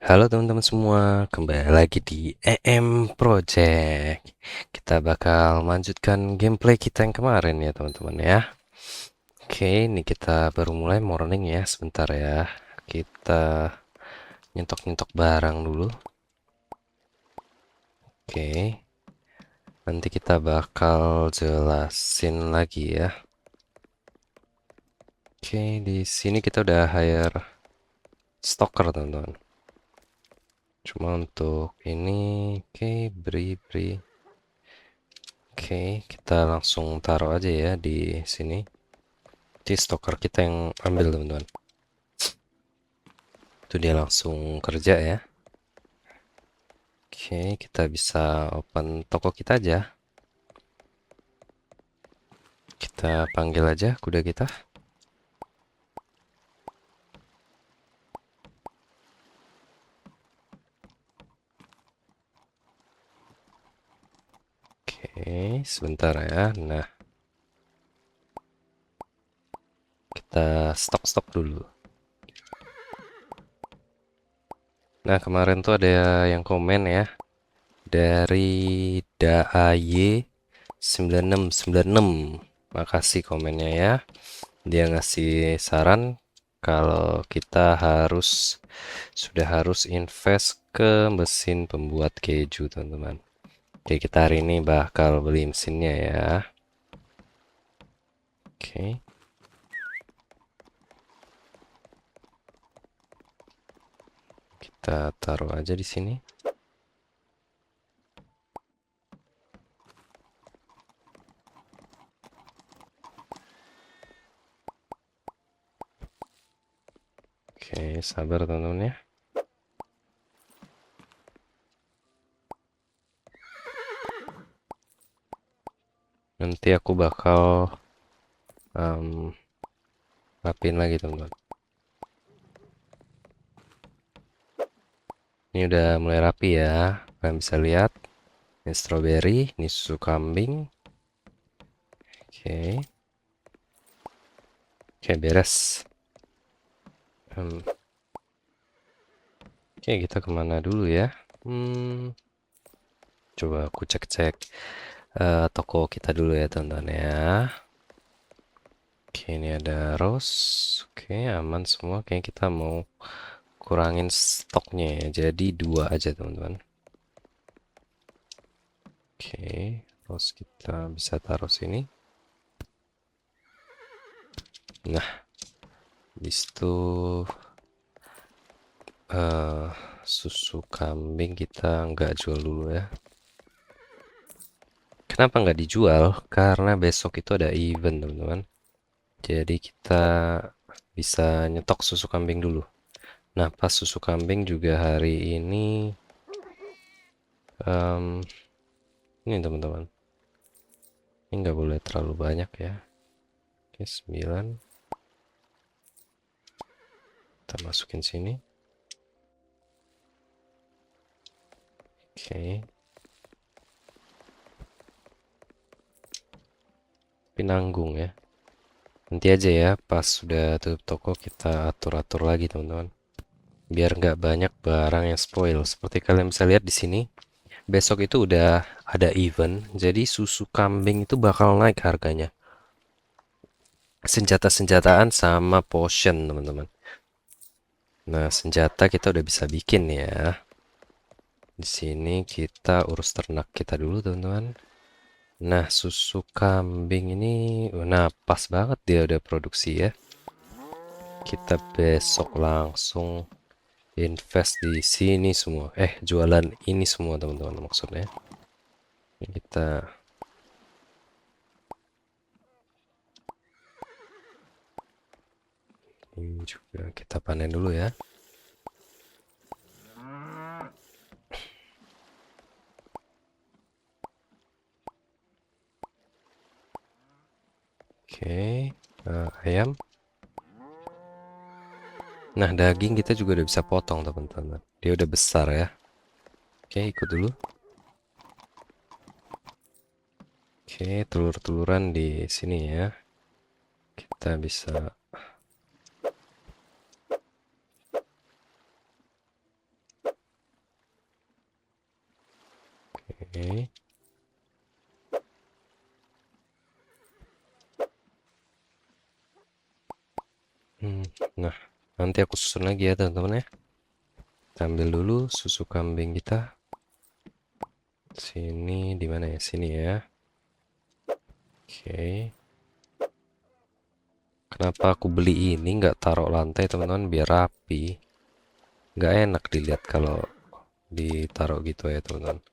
Halo teman-teman semua, kembali lagi di EM Project. Kita bakal melanjutkan gameplay kita yang kemarin ya teman-teman ya. Oke, ini kita baru mulai morning ya, sebentar ya. Kita nyentok-nyentok barang dulu. Oke, nanti kita bakal jelasin lagi ya. Oke, di sini kita udah hire stalker teman-teman. Cuma untuk ini, oke, beri. Oke, kita langsung taruh aja ya di sini. Jadi stalker kita yang ambil teman-teman. Itu dia langsung kerja ya. Oke, kita bisa open toko kita aja. Kita panggil aja kuda kita. Oke, sebentar ya. Nah, kita stok-stok dulu. Nah, kemarin tuh ada yang komen ya. Dari DAY9696. Makasih komennya ya. Dia ngasih saran kalau kita sudah harus invest ke mesin pembuat keju, teman-teman. Oke, kita hari ini bakal beli mesinnya ya. Oke. Kita taruh aja di sini. Oke, sabar teman-teman ya. Nanti aku bakal um, rapiin lagi teman-teman. Ini udah mulai rapi ya. Kalian bisa lihat. Ini strawberry, ini susu kambing. Oke. Oke, beres. Oke, kita kemana dulu ya? Coba aku cek-cek toko kita dulu ya teman-teman ya. Oke, ini ada rose. Oke, aman semua. Kayaknya kita mau kurangin stoknya ya. Jadi dua aja teman-teman. Oke, rose kita bisa taruh sini. Nah, habis itu eh, susu kambing kita nggak jual dulu ya. Kenapa nggak dijual? Karena besok itu ada event teman-teman. Jadi kita bisa nyetok susu kambing dulu. Nah, pas susu kambing juga hari em, ini teman-teman. Ini nggak boleh terlalu banyak ya. Oke, 9. Kita masukin sini. Oke. Pinanggung ya. Nanti aja ya, pas sudah tutup toko kita atur-atur lagi teman-teman. Biar nggak banyak barang yang spoil. Seperti kalian bisa lihat di sini, besok itu udah ada event, jadi susu kambing itu bakal naik harganya. Senjata-senjataan sama potion teman-teman. Nah, senjata kita udah bisa bikin ya. Di sini kita urus ternak kita dulu teman-teman. Nah, susu kambing ini, nah pas banget dia udah produksi ya. Kita besok langsung invest di sini semua. Jualan ini semua teman-teman maksudnya. Ini ini juga kita panen dulu ya. Oke, ayam. Nah, daging kita juga udah bisa potong teman-teman. Dia udah besar ya. Oke, ikut dulu. Oke, telur-teluran di sini ya. Kita bisa Oke. Nah, nanti aku susun lagi ya teman-teman ya. Kita ambil dulu susu kambing kita. Sini di mana ya? Sini ya. Oke. Kenapa aku beli ini nggak taruh lantai teman-teman biar rapi. Nggak enak dilihat kalau ditaruh gitu ya teman-teman.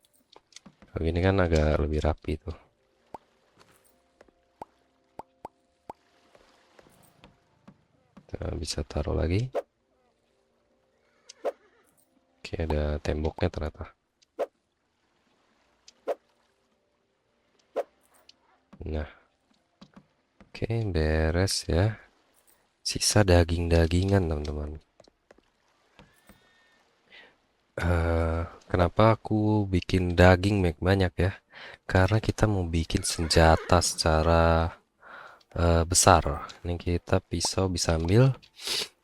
Kalau gini kan agak lebih rapi tuh. Kita bisa taruh lagi. Oke, ada temboknya ternyata. Nah, oke beres ya. Sisa daging-dagingan teman-teman. Kenapa aku bikin daging banyak ya? Karena kita mau bikin senjata secara besar. Ini kita pisau bisa ambil.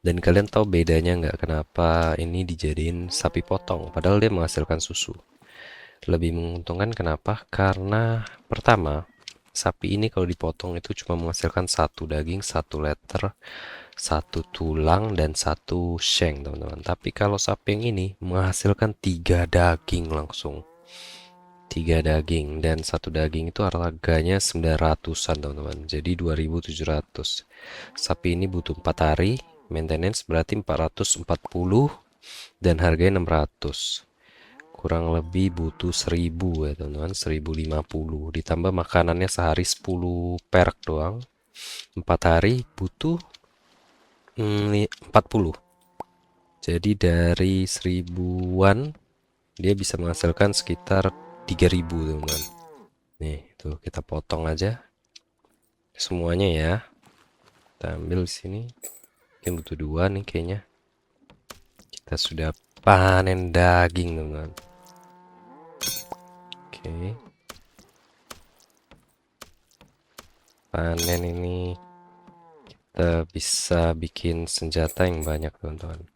Dan kalian tahu bedanya nggak kenapa ini dijadiin sapi potong? Padahal dia menghasilkan susu. Lebih menguntungkan kenapa? Karena pertama, sapi ini kalau dipotong itu cuma menghasilkan satu daging, satu liter, satu tulang, dan satu shank, teman-teman. Tapi kalau sapi yang ini menghasilkan tiga daging langsung. Tiga daging dan satu daging itu harganya 900-an teman-teman. Jadi 2.700. Sapi ini butuh 4 hari maintenance berarti 440 dan harganya 600. Kurang lebih butuh 1000 ya teman-teman, 1050 ditambah makanannya sehari 10 perak doang. 4 hari butuh 40. Jadi dari 1000-an dia bisa menghasilkan sekitar 3000 teman-teman. Nih, tuh kita potong aja semuanya ya. Kita ambil di sini. Mungkin butuh dua nih kayaknya. Kita sudah panen daging, teman-teman. Oke. Panen ini kita bisa bikin senjata yang banyak, teman-teman.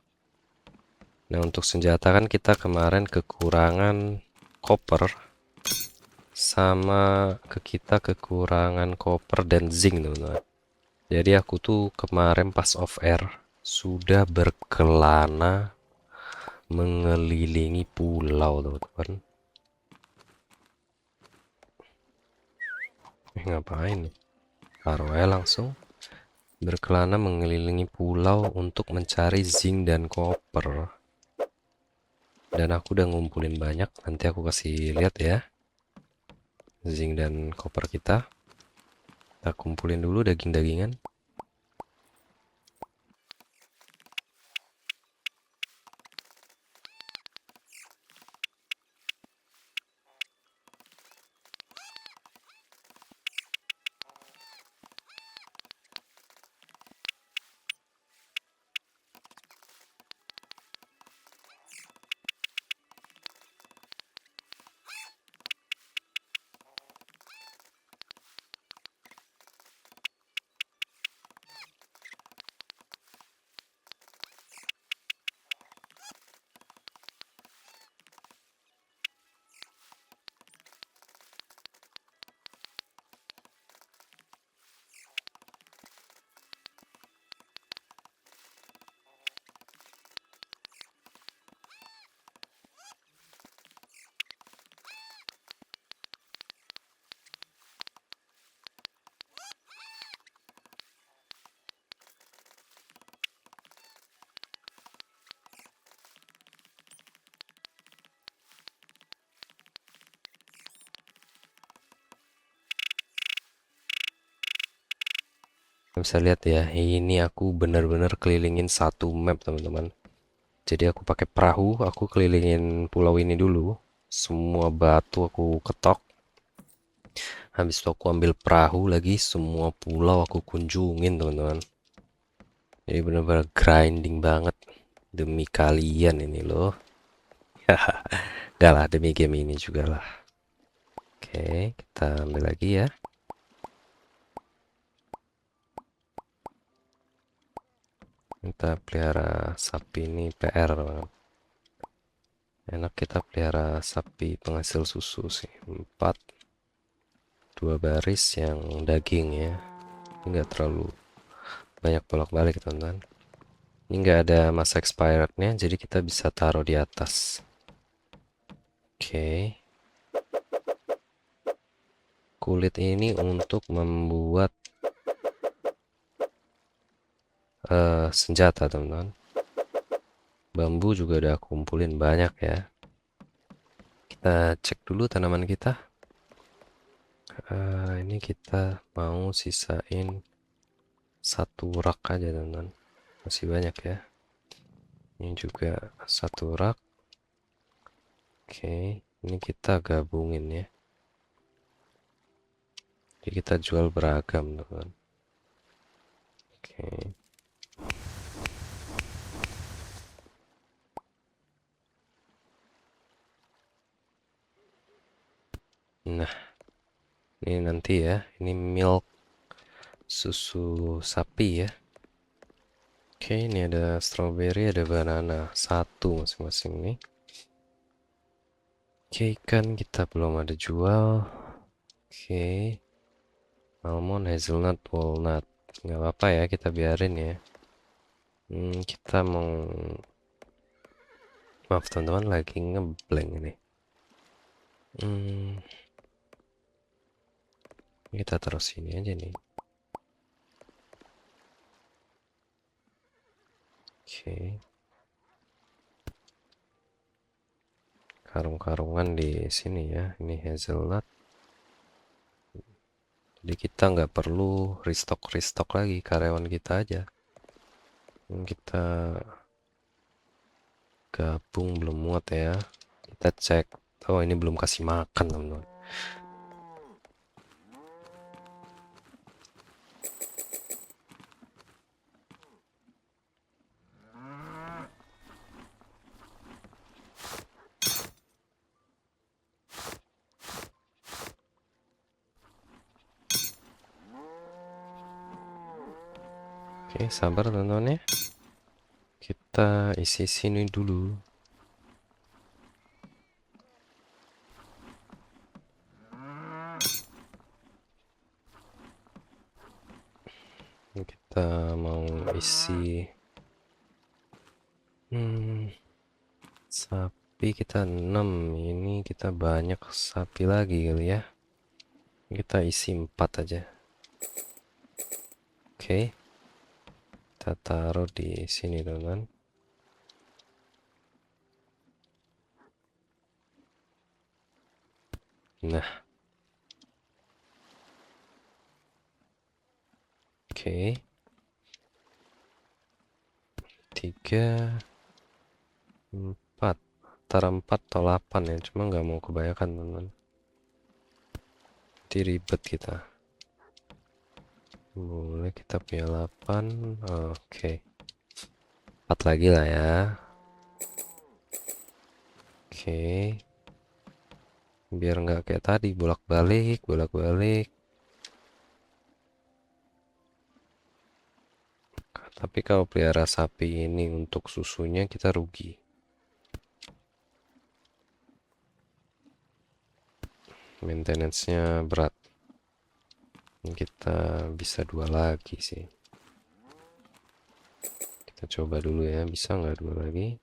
Nah, untuk senjata kan kita kemarin kekurangan copper sama kita kekurangan copper dan zinc, teman-teman. Jadi aku tuh kemarin pas off air sudah berkelana mengelilingi pulau, teman-teman. Ngapain nih? Taruh aja langsung. Berkelana mengelilingi pulau untuk mencari zinc dan copper. Dan aku udah ngumpulin banyak. Nanti aku kasih lihat ya. Zinc dan copper kita. Kita kumpulin dulu daging-dagingan. Bisa lihat ya, ini aku bener-bener kelilingin satu map teman-teman. Jadi aku pakai perahu, aku kelilingin pulau ini dulu. Semua batu aku ketok. Habis itu aku ambil perahu lagi, semua pulau aku kunjungin teman-teman. Jadi bener-bener grinding banget demi kalian ini loh. Gak lah, demi game ini juga lah. Oke, kita ambil lagi ya. Kita pelihara sapi ini PR banget. Enak kita pelihara sapi penghasil susu sih. 4, 2 baris yang daging ya. Ini nggak terlalu banyak bolak-balik teman-teman. Ini nggak ada masa expirednya, jadi kita bisa taruh di atas. Oke. Kulit ini untuk membuat senjata teman-teman. Bambu juga udah kumpulin banyak ya. Kita cek dulu tanaman kita. Ini kita mau sisain 1 rak aja teman-teman. Masih banyak ya. Ini juga 1 rak. Oke, ini kita gabungin ya. Jadi kita jual beragam teman-teman. Oke. Nah, ini nanti ya. Ini milk susu sapi ya. Oke, ini ada strawberry, ada banana. 1 masing-masing nih. Oke, ikan kita belum ada jual. Oke. Almond, hazelnut, walnut. Nggak apa-apa ya, kita biarin ya. Kita mau... Maaf teman-teman, lagi ngeblank ini. Kita taruh sini aja nih. Oke. Karung-karungan di sini ya. Ini hazelnut. Jadi kita nggak perlu restock lagi, karyawan kita aja. Kita gabung belum muat ya. Kita cek. Oh, ini belum kasih makan teman-teman. Oke, sabar teman-teman ya. Kita isi sini dulu. Kita mau isi sapi kita 6. Ini kita banyak sapi lagi kali ya. Kita isi 4 aja. Oke. Kita taruh di sini teman-teman. Nah. Oke. 3, 4. Antara 4 atau 8 ya. Cuma nggak mau kebanyakan teman-teman. Nanti ribet kita. Boleh kita punya 8. Oke. 4 lagi lah ya. Oke. Biar nggak kayak tadi bolak-balik. Tapi kalau pelihara sapi ini untuk susunya kita rugi. Maintenance-nya berat. Ini kita bisa 2 lagi sih. Kita coba dulu ya, bisa nggak 2 lagi?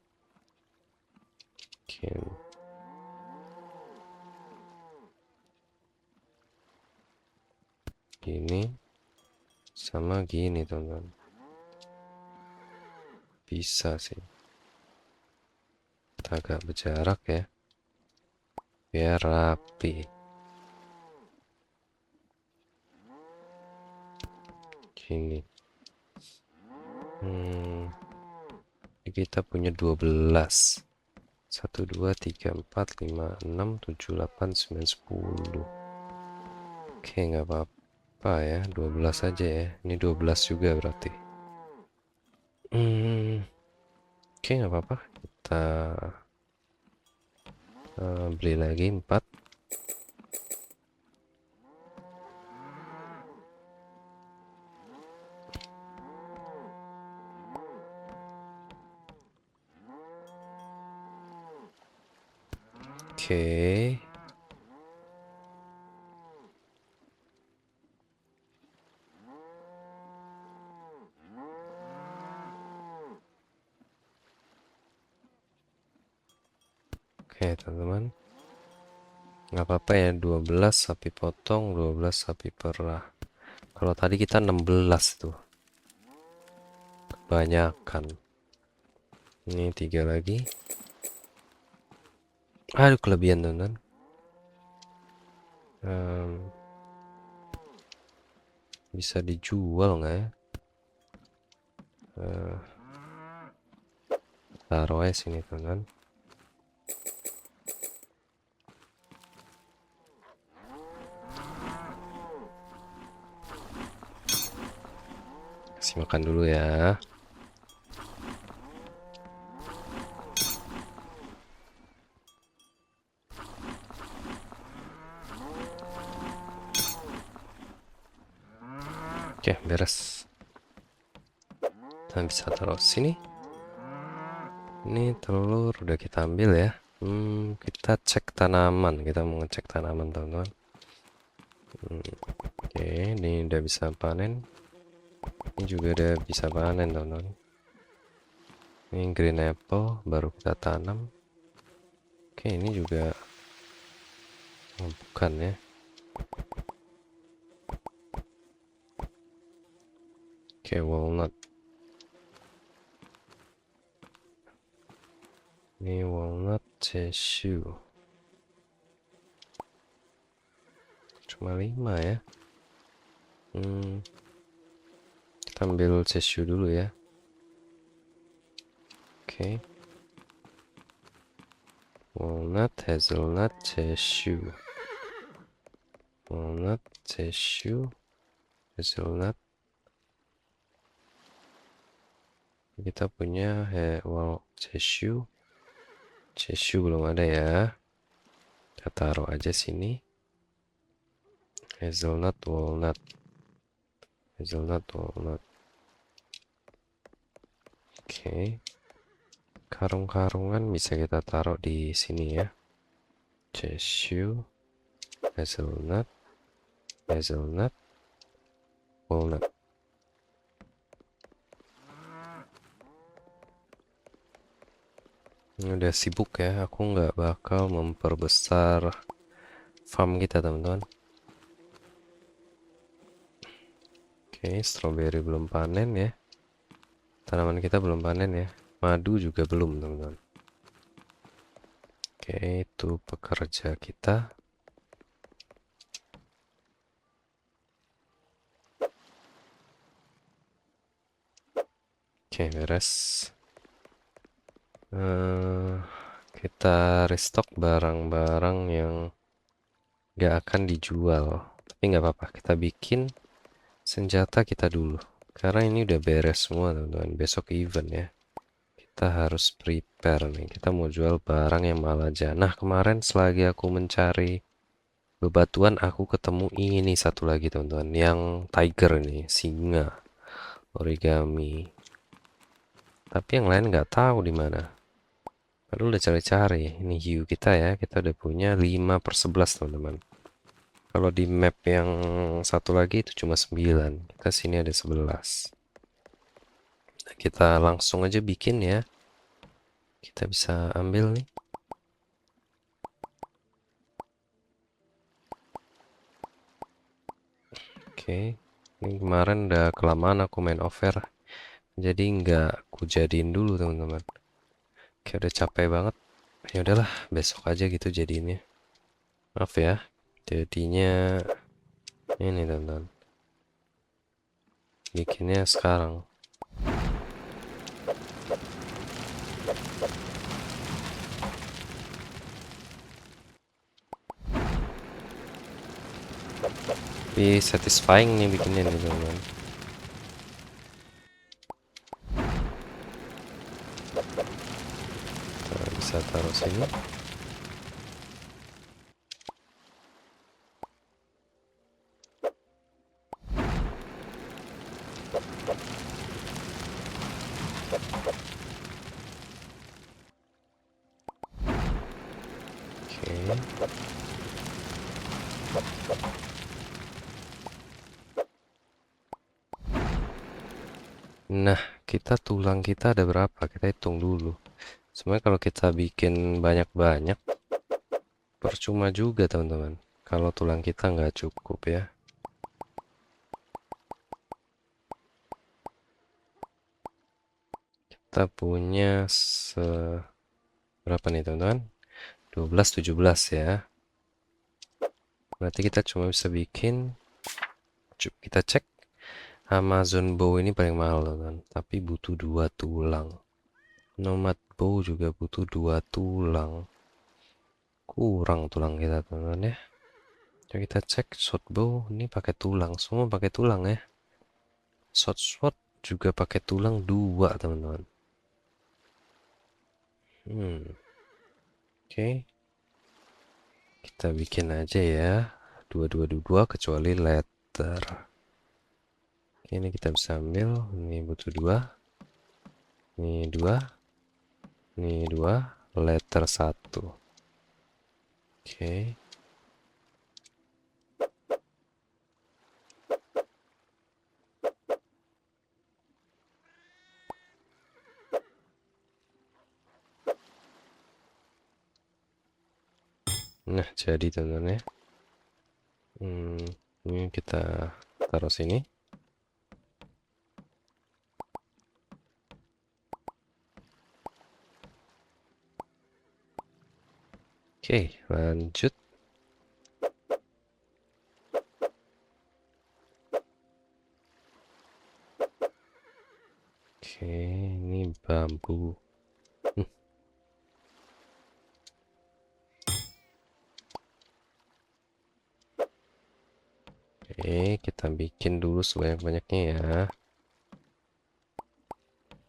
Oke. Gini sama gini teman-teman. Bisa sih. Kita agak berjarak ya. Biar rapi. Gini. Kita punya 12. 1, 2, 3, 4, 5, 6, 7, 8, 9, 10. Oke, nggak apa-apa ya. 12 aja ya. Ini 12 juga berarti. Oke, nggak apa-apa. Kita beli lagi 4. Oke. Oke, teman-teman. Nggak apa-apa ya, 12 sapi potong, 12 sapi perah. Kalau tadi kita 16 tuh. Kebanyakan. Ini 3 lagi. Aduh, kelebihan, teman-teman. Bisa dijual nggak ya? Taruh aja sini, teman-teman. Kasih makan dulu ya. Oke, beres. Kita bisa taruh sini. Ini telur udah kita ambil ya. Kita cek tanaman. Kita mau ngecek tanaman, teman-teman. Oke, ini udah bisa panen. Ini juga udah bisa panen, teman-teman. Ini green apple baru kita tanam. Oke, ini juga bukan ya. Oke, walnut. Ini walnut cashew. Cuma 5 ya. Kita ambil cashew dulu ya. Oke. Walnut, hazelnut, cashew. Walnut, cashew, hazelnut. Kita punya cashew. Cashew belum ada ya. Kita taruh aja sini. Hazelnut, walnut. Hazelnut, walnut. Oke. Karung-karungan bisa kita taruh di sini ya. Cashew, hazelnut, hazelnut, walnut. Ini udah sibuk ya, aku nggak bakal memperbesar farm kita, teman-teman. Oke, strawberry belum panen ya. Tanaman kita belum panen ya. Madu juga belum, teman-teman. Oke, itu pekerja kita. Oke, beres. Kita restock barang-barang yang nggak akan dijual. Tapi nggak apa-apa, kita bikin senjata kita dulu. Karena ini udah beres semua, teman-teman. Besok event ya. Kita harus prepare nih. Kita mau jual barang yang mahal aja. Nah, kemarin selagi aku mencari bebatuan, aku ketemu ini satu lagi, teman-teman. Yang tiger nih, singa, origami. Tapi yang lain nggak tahu di mana. Padahal udah cari-cari. Ini hiu kita ya. Kita udah punya 5/11, teman-teman. Kalau di map yang satu lagi itu cuma 9. Kita sini ada 11. Nah, kita langsung aja bikin ya. Kita bisa ambil nih. Oke. Ini kemarin udah kelamaan aku main offer. Jadi nggak aku jadiin dulu, teman-teman. Kayak udah capek banget. Ya udahlah, besok aja gitu jadiinnya. Maaf ya. Jadinya ini, teman-teman. Bikinnya sekarang. Tapi satisfying nih bikinnya nih, teman-teman. Kita bisa taruh sini. Oke. Nah, tulang kita ada berapa? Kita hitung dulu. Sebenarnya kalau kita bikin banyak-banyak, percuma juga teman-teman. Kalau tulang kita nggak cukup ya. Kita punya berapa nih teman-teman? 12, 17 ya. Berarti kita cuma bisa bikin, kita cek Amazon Bow ini paling mahal teman-teman. Tapi butuh 2 tulang. Nomad Bow juga butuh 2 tulang. Kurang tulang kita teman-teman ya. Coba kita cek short bow ini pakai tulang, semua pakai tulang ya. Short sword juga pakai tulang 2 teman-teman. Oke. Kita bikin aja ya. 2222 kecuali letter. Oke, ini kita bisa ambil. Ini butuh 2. Ini 2. Ini 2. Letter 1. Oke. Nah, jadi teman-teman ya. Ini kita taruh sini. Oke, lanjut. Oke, ini bambu. Oke, kita bikin dulu sebanyak-banyaknya ya.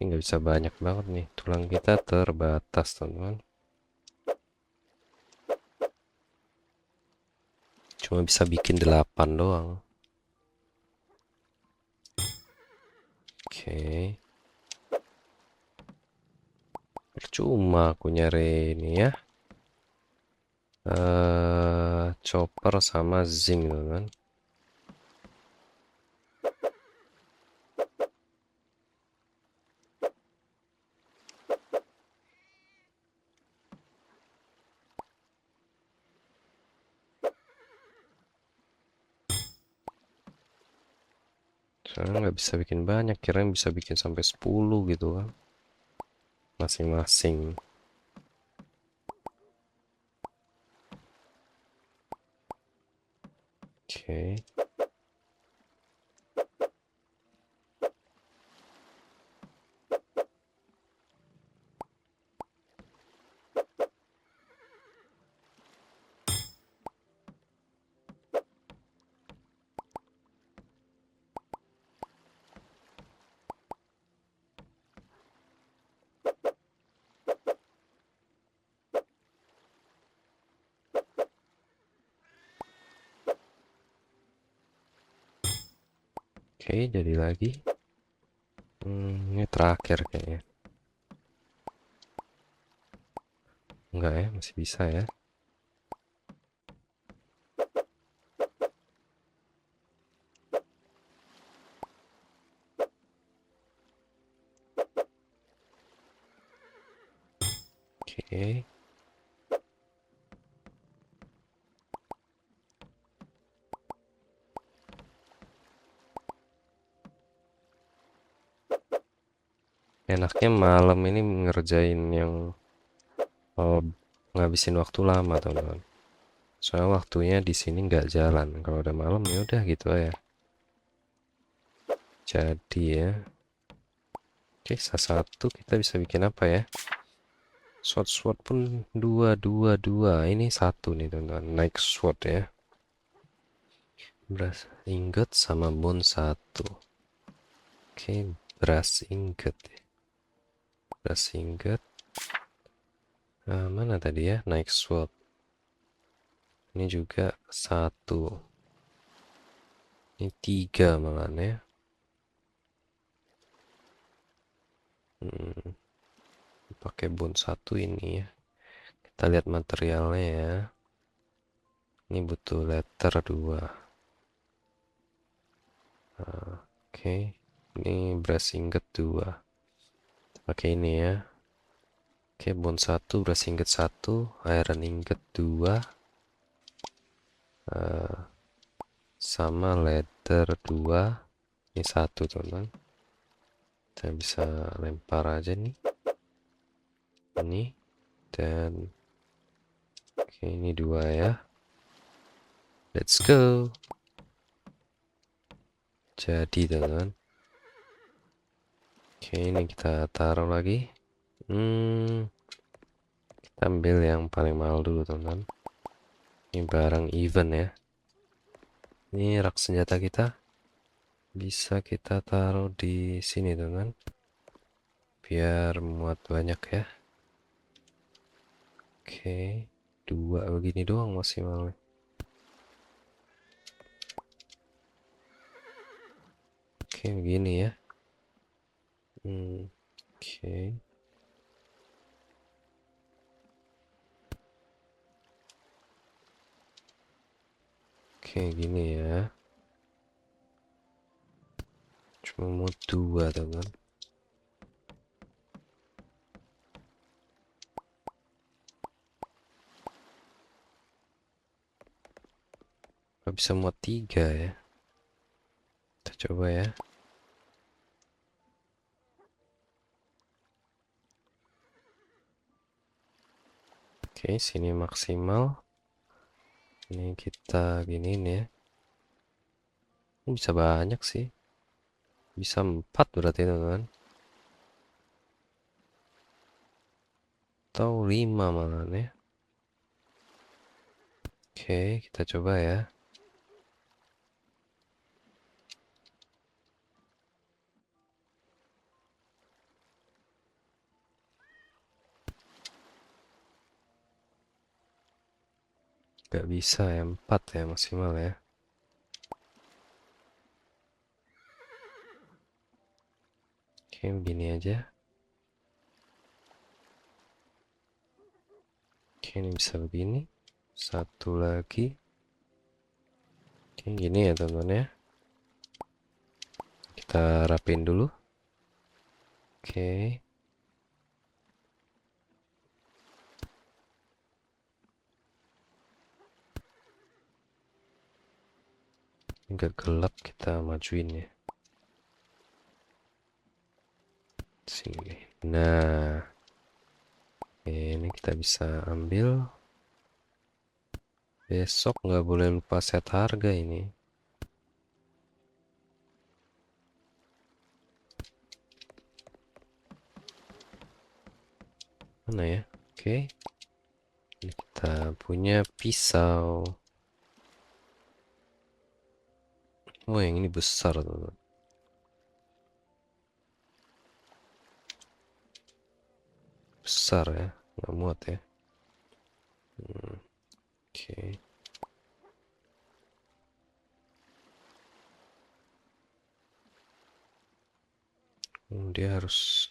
Ini nggak bisa banyak banget nih. Tulang kita terbatas, teman-teman. Cuma bisa bikin 8 doang. Oke. Percuma aku nyari ini ya. Chopper sama zinc, teman-teman. Soalnya nggak bisa bikin banyak, kirain bisa bikin sampai 10 gitu kan. Masing-masing. Oke. Oke, jadi lagi. Ini terakhir kayaknya. Enggak ya, masih bisa ya. Oke. Enaknya malam ini ngerjain yang ngabisin waktu lama, teman-teman. Soalnya waktunya di sini nggak jalan. Kalau udah malam ya udah gitu ya. Jadi ya. Oke, satu kita bisa bikin apa ya? Sword pun dua dua dua. Ini satu nih teman-teman. Naik sword ya. Beras ingot sama bone satu. Oke, beras ingot. Beras ingot. Mana tadi ya? Naik sword. Ini juga satu. Ini 3 malah ya. Pakai bone satu ini ya. Kita lihat materialnya ya. Ini butuh letter 2. Oke. Ini brass ingot 2. Pakai ini ya. Oke, bone 1, brass ingot 1, iron ingot 2, sama leather 2. Ini 1, teman. Kita bisa lempar aja nih. Ini. Dan oke, ini 2 ya. Let's go. Jadi, teman. Oke, ini kita taruh lagi. Kita ambil yang paling mahal dulu, teman. Ini barang event ya. Ini rak senjata kita. Bisa kita taruh di sini, teman. Biar muat banyak ya. Oke, 2 begini doang maksimalnya. Oke, begini ya. Oke. Oke, gini ya. Cuma mau 2, teman. Gak bisa muat 3 ya. Kita coba ya. Oke, sini maksimal. Ini kita giniin ya. Ini bisa banyak sih. Bisa 4 berarti, teman. Atau 5 malah ya. Oke, kita coba ya. Gak bisa ya, 4 ya maksimal ya. Oke, begini aja. Oke, ini bisa begini. Satu lagi. Oke, gini ya, teman ya. Kita rapin dulu. Oke. Agak gelap, kita majuin ya. Sini. Nah, ini kita bisa ambil. Besok nggak boleh lupa set harga ini. Mana ya? Oke. Ini kita punya pisau. Oh, yang ini besar, teman. Besar ya, nggak muat ya. Oke. Dia harus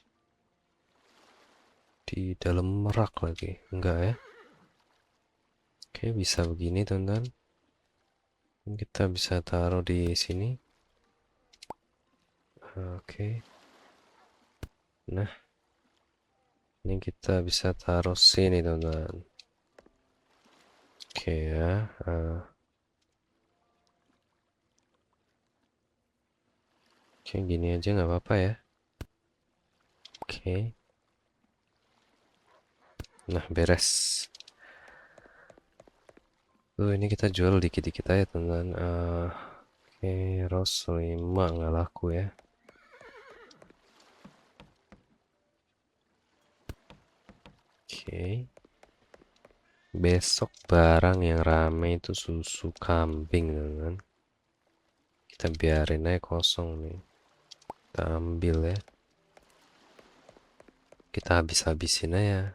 di dalam rak lagi, enggak ya? Oke, bisa begini, teman-teman. Kita bisa taruh di sini. Oke. Nah, ini kita bisa taruh sini, teman-teman. Oke ya. Oke, gini aja nggak apa-apa ya. Oke. Nah, beres. Ini kita jual dikit-dikit aja, teman-teman. Oke, Ros 5 nggak laku ya. Oke. Besok barang yang rame itu susu kambing, teman-teman. Kita biarin aja kosong nih. Kita ambil ya. Kita habis-habisin aja.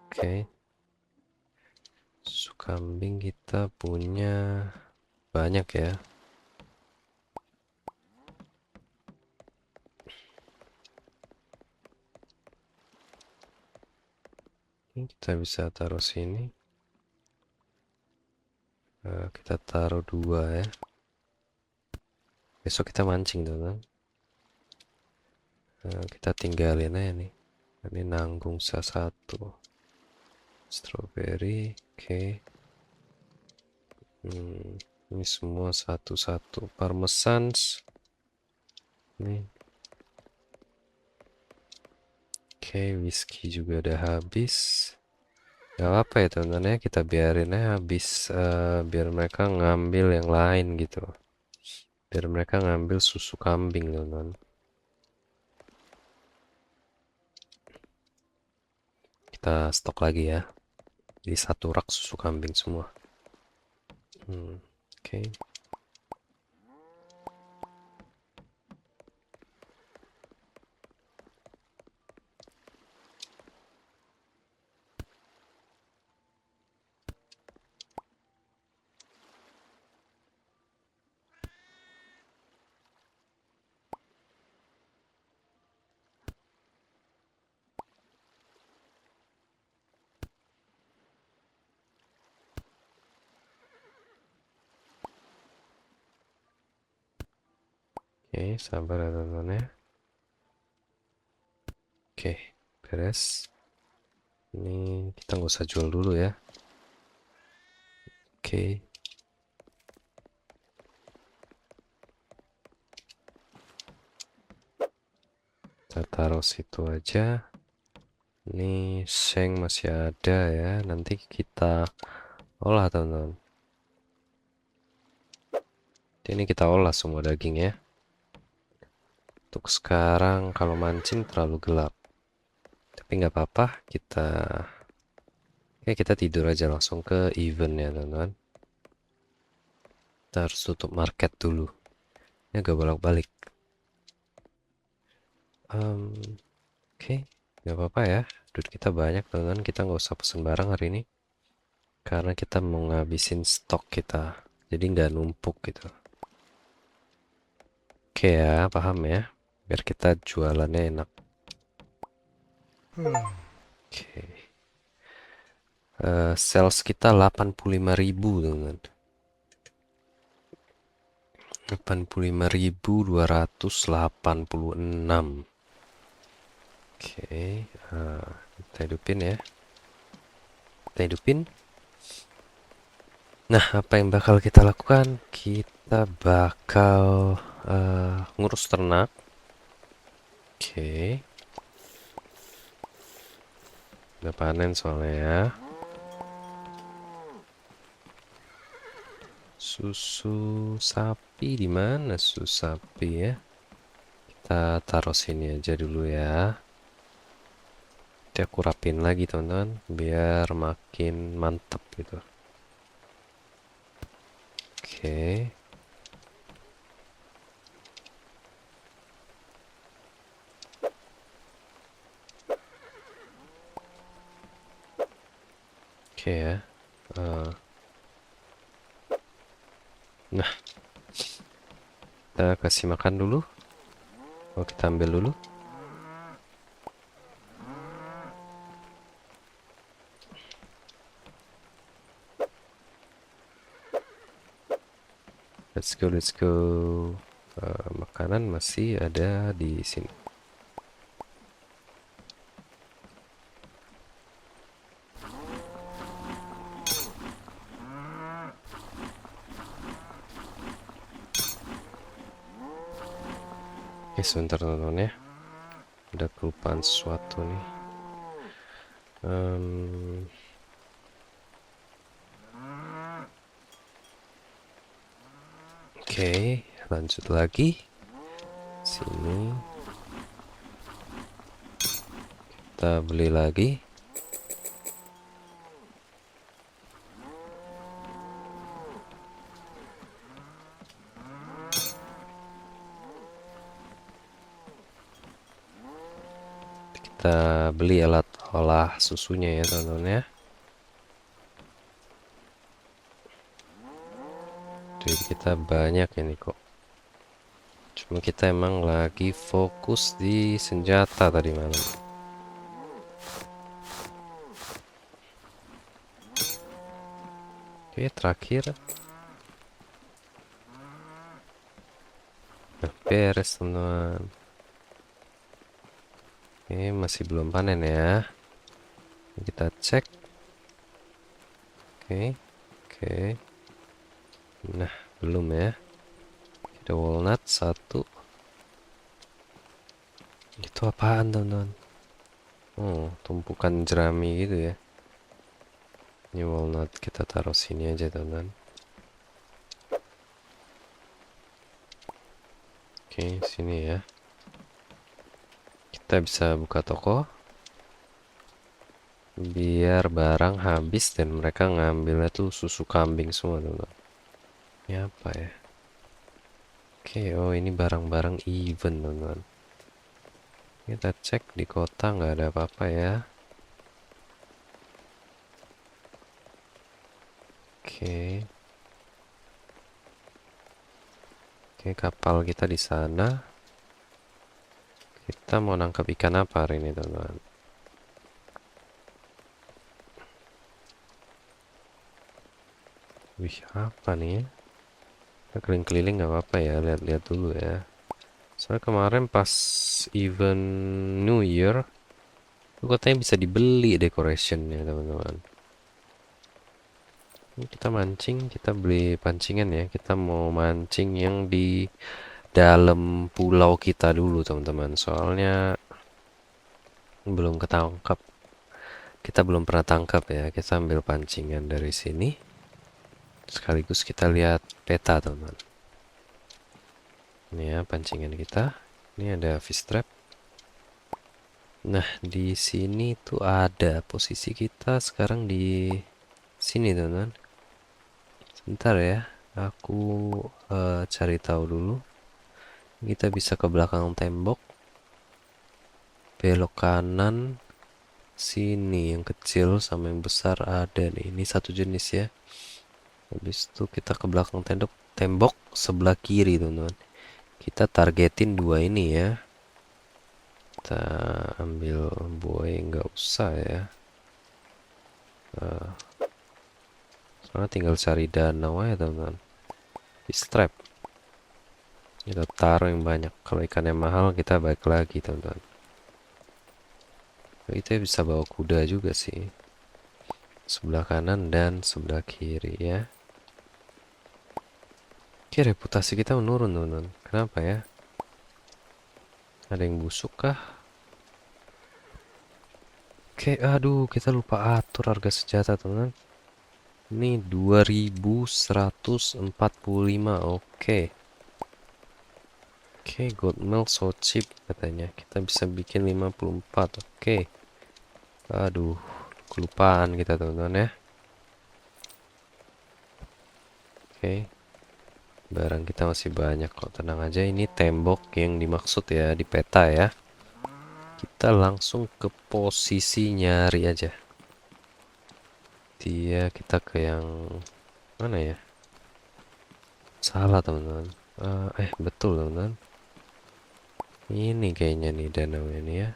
Oke. Susu kambing kita punya banyak ya. Ini kita bisa taruh sini. Kita taruh 2 ya. Besok kita mancing teman. Kita tinggalin aja nih. Ini nanggung satu. Strawberry, oke. Ini semua satu-satu. Parmesans. Nih. Oke, whisky juga udah habis. Gak apa ya teman-teman ya, kita biarin aja habis, biar mereka ngambil yang lain gitu. Biar mereka ngambil susu kambing teman-teman. Kita stok lagi ya. Di satu rak susu kambing semua. Oke. Oke, sabar ya teman-teman ya. Oke, beres. Ini kita nggak usah jual dulu ya. Oke. Kita taruh situ aja. Ini seng masih ada ya. Nanti kita olah teman-teman. Ini kita olah semua daging ya. Untuk sekarang kalau mancing terlalu gelap. Tapi nggak apa-apa. Kita tidur aja langsung ke event ya teman-teman. Kita harus tutup market dulu. Ini agak bolak-balik. Oke, nggak apa-apa ya. Duit kita banyak teman-teman. Kita nggak usah pesen barang hari ini. Karena kita mau ngabisin stok kita. Jadi nggak numpuk gitu. Oke ya, paham ya. Biar kita jualannya enak. Oke. Sales kita 85.000 teman-teman. 85.286. Oke, kita hidupin ya. Kita hidupin. Nah, apa yang bakal kita lakukan? Kita bakal ngurus ternak. Oke. Udah panen soalnya ya. Susu sapi di mana susu sapi ya? Kita taruh sini aja dulu ya. Nanti aku rapin lagi teman-teman, biar makin mantep gitu. Oke. Oke ya. Nah, kita kasih makan dulu. Oh, kita ambil dulu. Let's go, let's go. Makanan masih ada di sini. Oke, sebentar teman-teman ya. Ada kelupaan sesuatu nih. Oke, lanjut lagi. Sini. Kita beli lagi. Kita beli alat olah susunya ya teman-teman ya. Duit kita banyak ini kok. Cuma kita emang lagi fokus di senjata tadi malam. Oke, terakhir. Nah, beres teman-teman. Oke, masih belum panen ya. Kita cek. Oke, oke. Nah, belum ya. Ada walnut satu. Itu apaan teman-teman? Oh, tumpukan jerami gitu ya. Ini walnut kita taruh sini aja teman-teman. Oke, sini ya. Kita bisa buka toko. Biar barang habis dan mereka ngambilnya tuh susu kambing semua teman-teman. Ini apa ya? Oke, oh ini barang-barang event teman-teman. Kita cek di kota nggak ada apa-apa ya. Oke. Oke, kapal kita di sana. Kita mau nangkap ikan apa hari ini, teman-teman? Wih, apa nih ya? Kita keliling-keliling nggak apa-apa ya, lihat-lihat dulu ya. Soalnya kemarin pas event New Year, itu katanya bisa dibeli decorationnya, teman-teman. Ini kita mancing, kita beli pancingan ya. Kita mau mancing yang di dalam pulau kita dulu, teman-teman. Soalnya belum ketangkap. Kita belum pernah tangkap ya. Kita ambil pancingan dari sini. Sekaligus kita lihat peta, teman-teman. Ini ya pancingan kita. Ini ada fish trap. Nah, di sini tuh ada posisi kita sekarang di sini, teman-teman. Sebentar ya. Aku cari tahu dulu. Kita bisa ke belakang tembok. Belok kanan. Sini yang kecil sama yang besar ada nih. Ini satu jenis ya. Habis itu kita ke belakang tembok sebelah kiri, teman-teman. Kita targetin dua ini ya. Kita ambil buoy, nggak usah ya. Soalnya tinggal cari danau aja, teman-teman. Fish trap. Kita taruh yang banyak. Kalau ikannya mahal kita balik lagi, teman-teman. Kita bisa bawa kuda juga sih. Sebelah kanan dan sebelah kiri ya. Oke, reputasi kita menurun, teman-teman. Kenapa ya? Ada yang busuk kah? Oke, aduh, kita lupa atur harga senjata, teman-teman. Ini 2145. Oke. Oke, gold milk so cheap katanya. Kita bisa bikin 54. Oke. Aduh, kelupaan kita, teman-teman ya. Oke. Barang kita masih banyak kok, tenang aja. Ini tembok yang dimaksud ya di peta ya. Kita langsung ke posisi nyari aja. Kita ke yang mana ya? Salah, teman-teman. Betul, teman-teman. Ini kayaknya nih danau ini ya.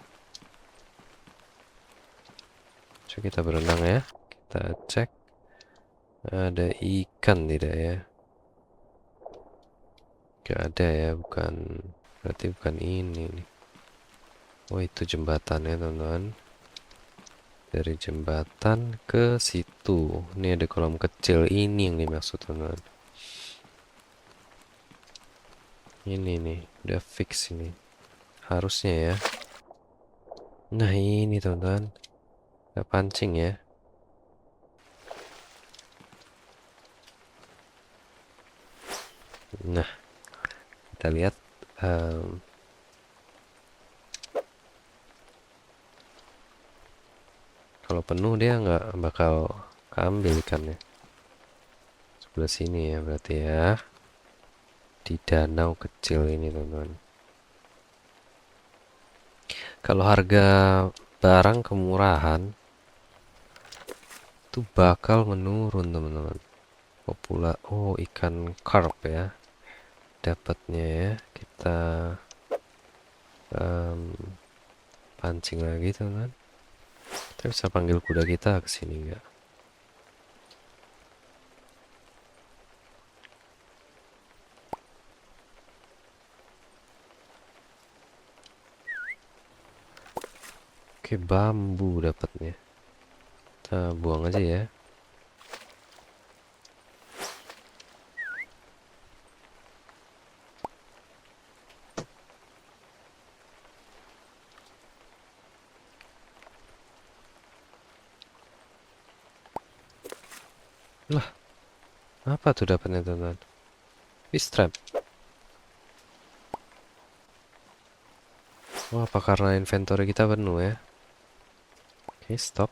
Coba kita berenang ya. Kita cek. Ada ikan tidak ya? Gak ada ya, bukan. Berarti bukan ini nih. Oh, itu jembatannya, teman-teman. Dari jembatan ke situ. Ini ada kolam kecil. Ini yang dimaksud, teman-teman. Ini nih, udah fix ini. Harusnya ya. Nah, ini, teman-teman. Kita pancing ya. Nah, kita lihat. Kalau penuh dia nggak bakal keambil ikannya. Sebelah sini ya berarti ya. Di danau kecil ini, teman-teman. Kalau harga barang kemurahan itu bakal menurun, teman-teman. Oh, ikan carp ya. Dapatnya ya. Kita pancing lagi, teman-teman. Kita bisa panggil kuda kita ke sini nggak? Oke, bambu dapatnya. Kita buang aja ya. Lah, apa tuh dapatnya teman-teman? Fish trap. Oh, apa karena inventory kita penuh ya? Oke, stop.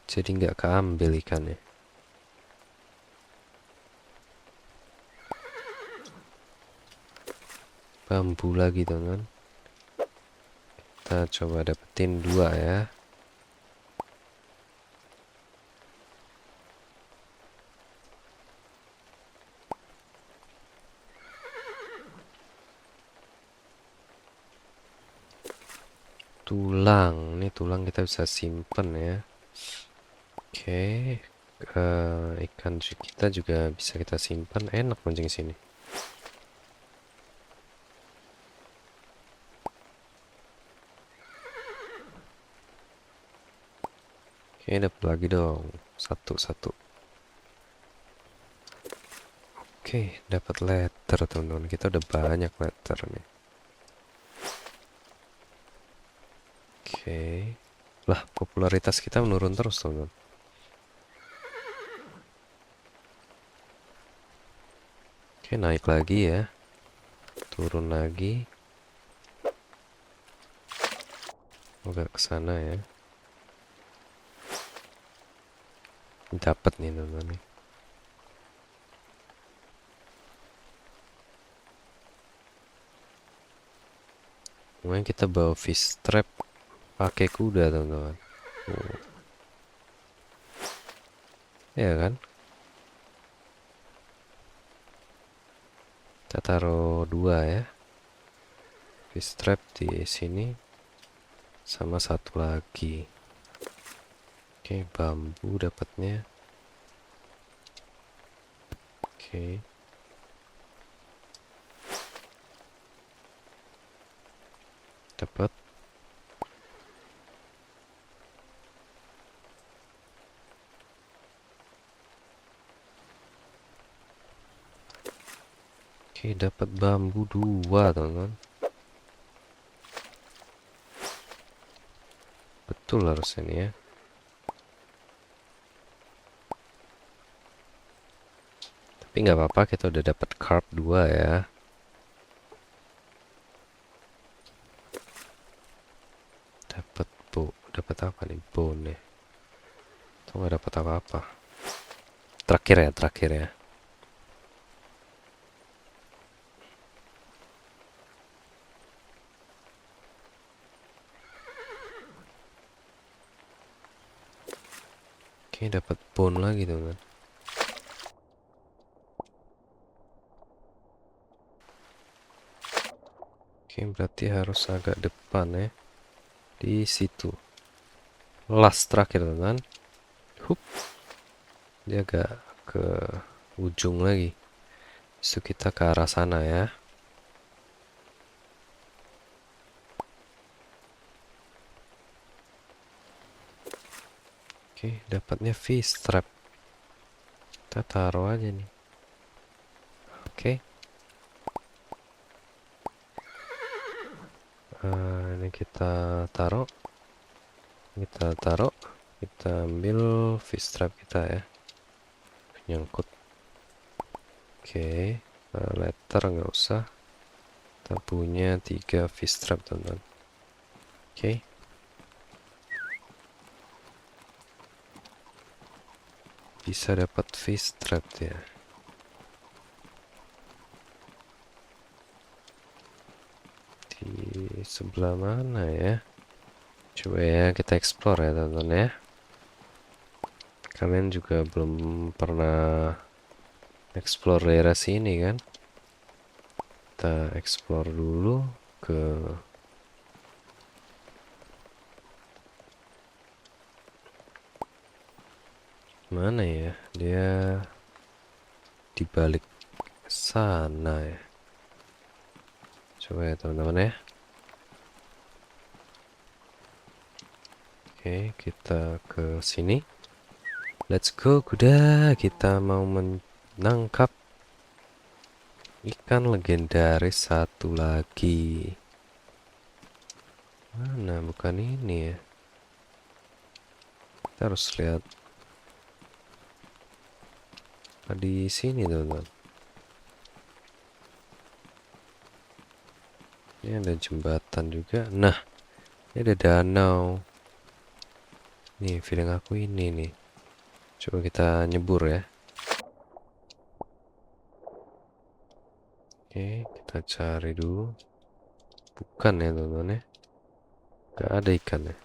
Jadi nggak keambil ikannya. Bambu lagi teman-teman. Kita coba dapetin 2 ya. Tulang. Ini tulang kita bisa simpen ya. Oke. Ikan kita juga bisa kita simpan. Enak mancing sini. Oke, dapat lagi dong. Satu. Oke, dapat letter teman-teman. Kita udah banyak letter nih. Oke. Lah, popularitas kita menurun terus teman-teman. Oke, naik lagi ya. Turun lagi. Agak ke sana ya. Dapat nih teman-teman nih. Kemudian kita bawa fish trap pakai kuda teman-teman. Oh, ya kan? Kita taruh 2 ya. Fish trap di sini sama satu lagi. Oke, bambu dapatnya. Oke. Dapat. Oke, dapat bambu 2 teman-teman. Betul harusnya nih ya. Tapi nggak apa-apa, kita udah dapat carp 2 ya. Dapat apa nih? Bone. Tuh nggak dapat apa-apa. Terakhir ya. Oke, dapat bone lagi teman. Oke, berarti harus agak depan ya. Di situ. Last terakhir teman. Hup. Dia agak ke ujung lagi. So kita ke arah sana ya. Oke, dapatnya fish trap. Kita taruh aja nih. Oke. Ini kita taruh. Kita ambil fish trap kita ya. Nyangkut. Oke. Letter nggak usah. Kita punya 3 fish trap teman-teman. Oke. Bisa dapat fish trap ya. Di sebelah mana ya? Coba ya kita explore ya teman-teman ya. Kalian juga belum pernah explore daerah sini kan? Kita explore dulu ke mana ya? Dia di balik sana ya. Coba ya teman-teman ya. Oke, kita ke sini. Let's go kuda. Kita mau menangkap ikan legendaris satu lagi. Mana? Bukan ini ya. Kita harus lihat di sini, teman-teman. Ini ada jembatan juga. Nah, ini ada danau. Nih, feeling aku ini nih. Coba kita nyebur ya. Oke, kita cari dulu. Bukan ya, teman-teman ya. Gak ada ikan ya.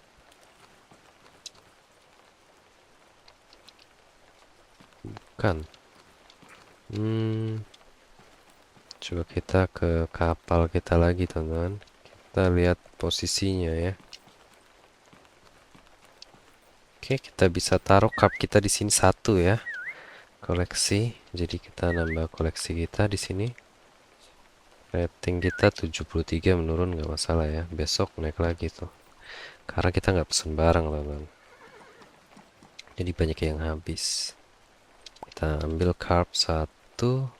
Bukan. Coba kita ke kapal kita lagi, teman-teman. Kita lihat posisinya ya. Oke, kita bisa taruh cup kita di sini satu ya. Koleksi. Jadi kita nambah koleksi kita di sini. Rating kita 73 menurun nggak masalah ya. Besok naik lagi tuh. Karena kita nggak pesen barang, teman-teman. Jadi banyak yang habis. Kita ambil carb satu.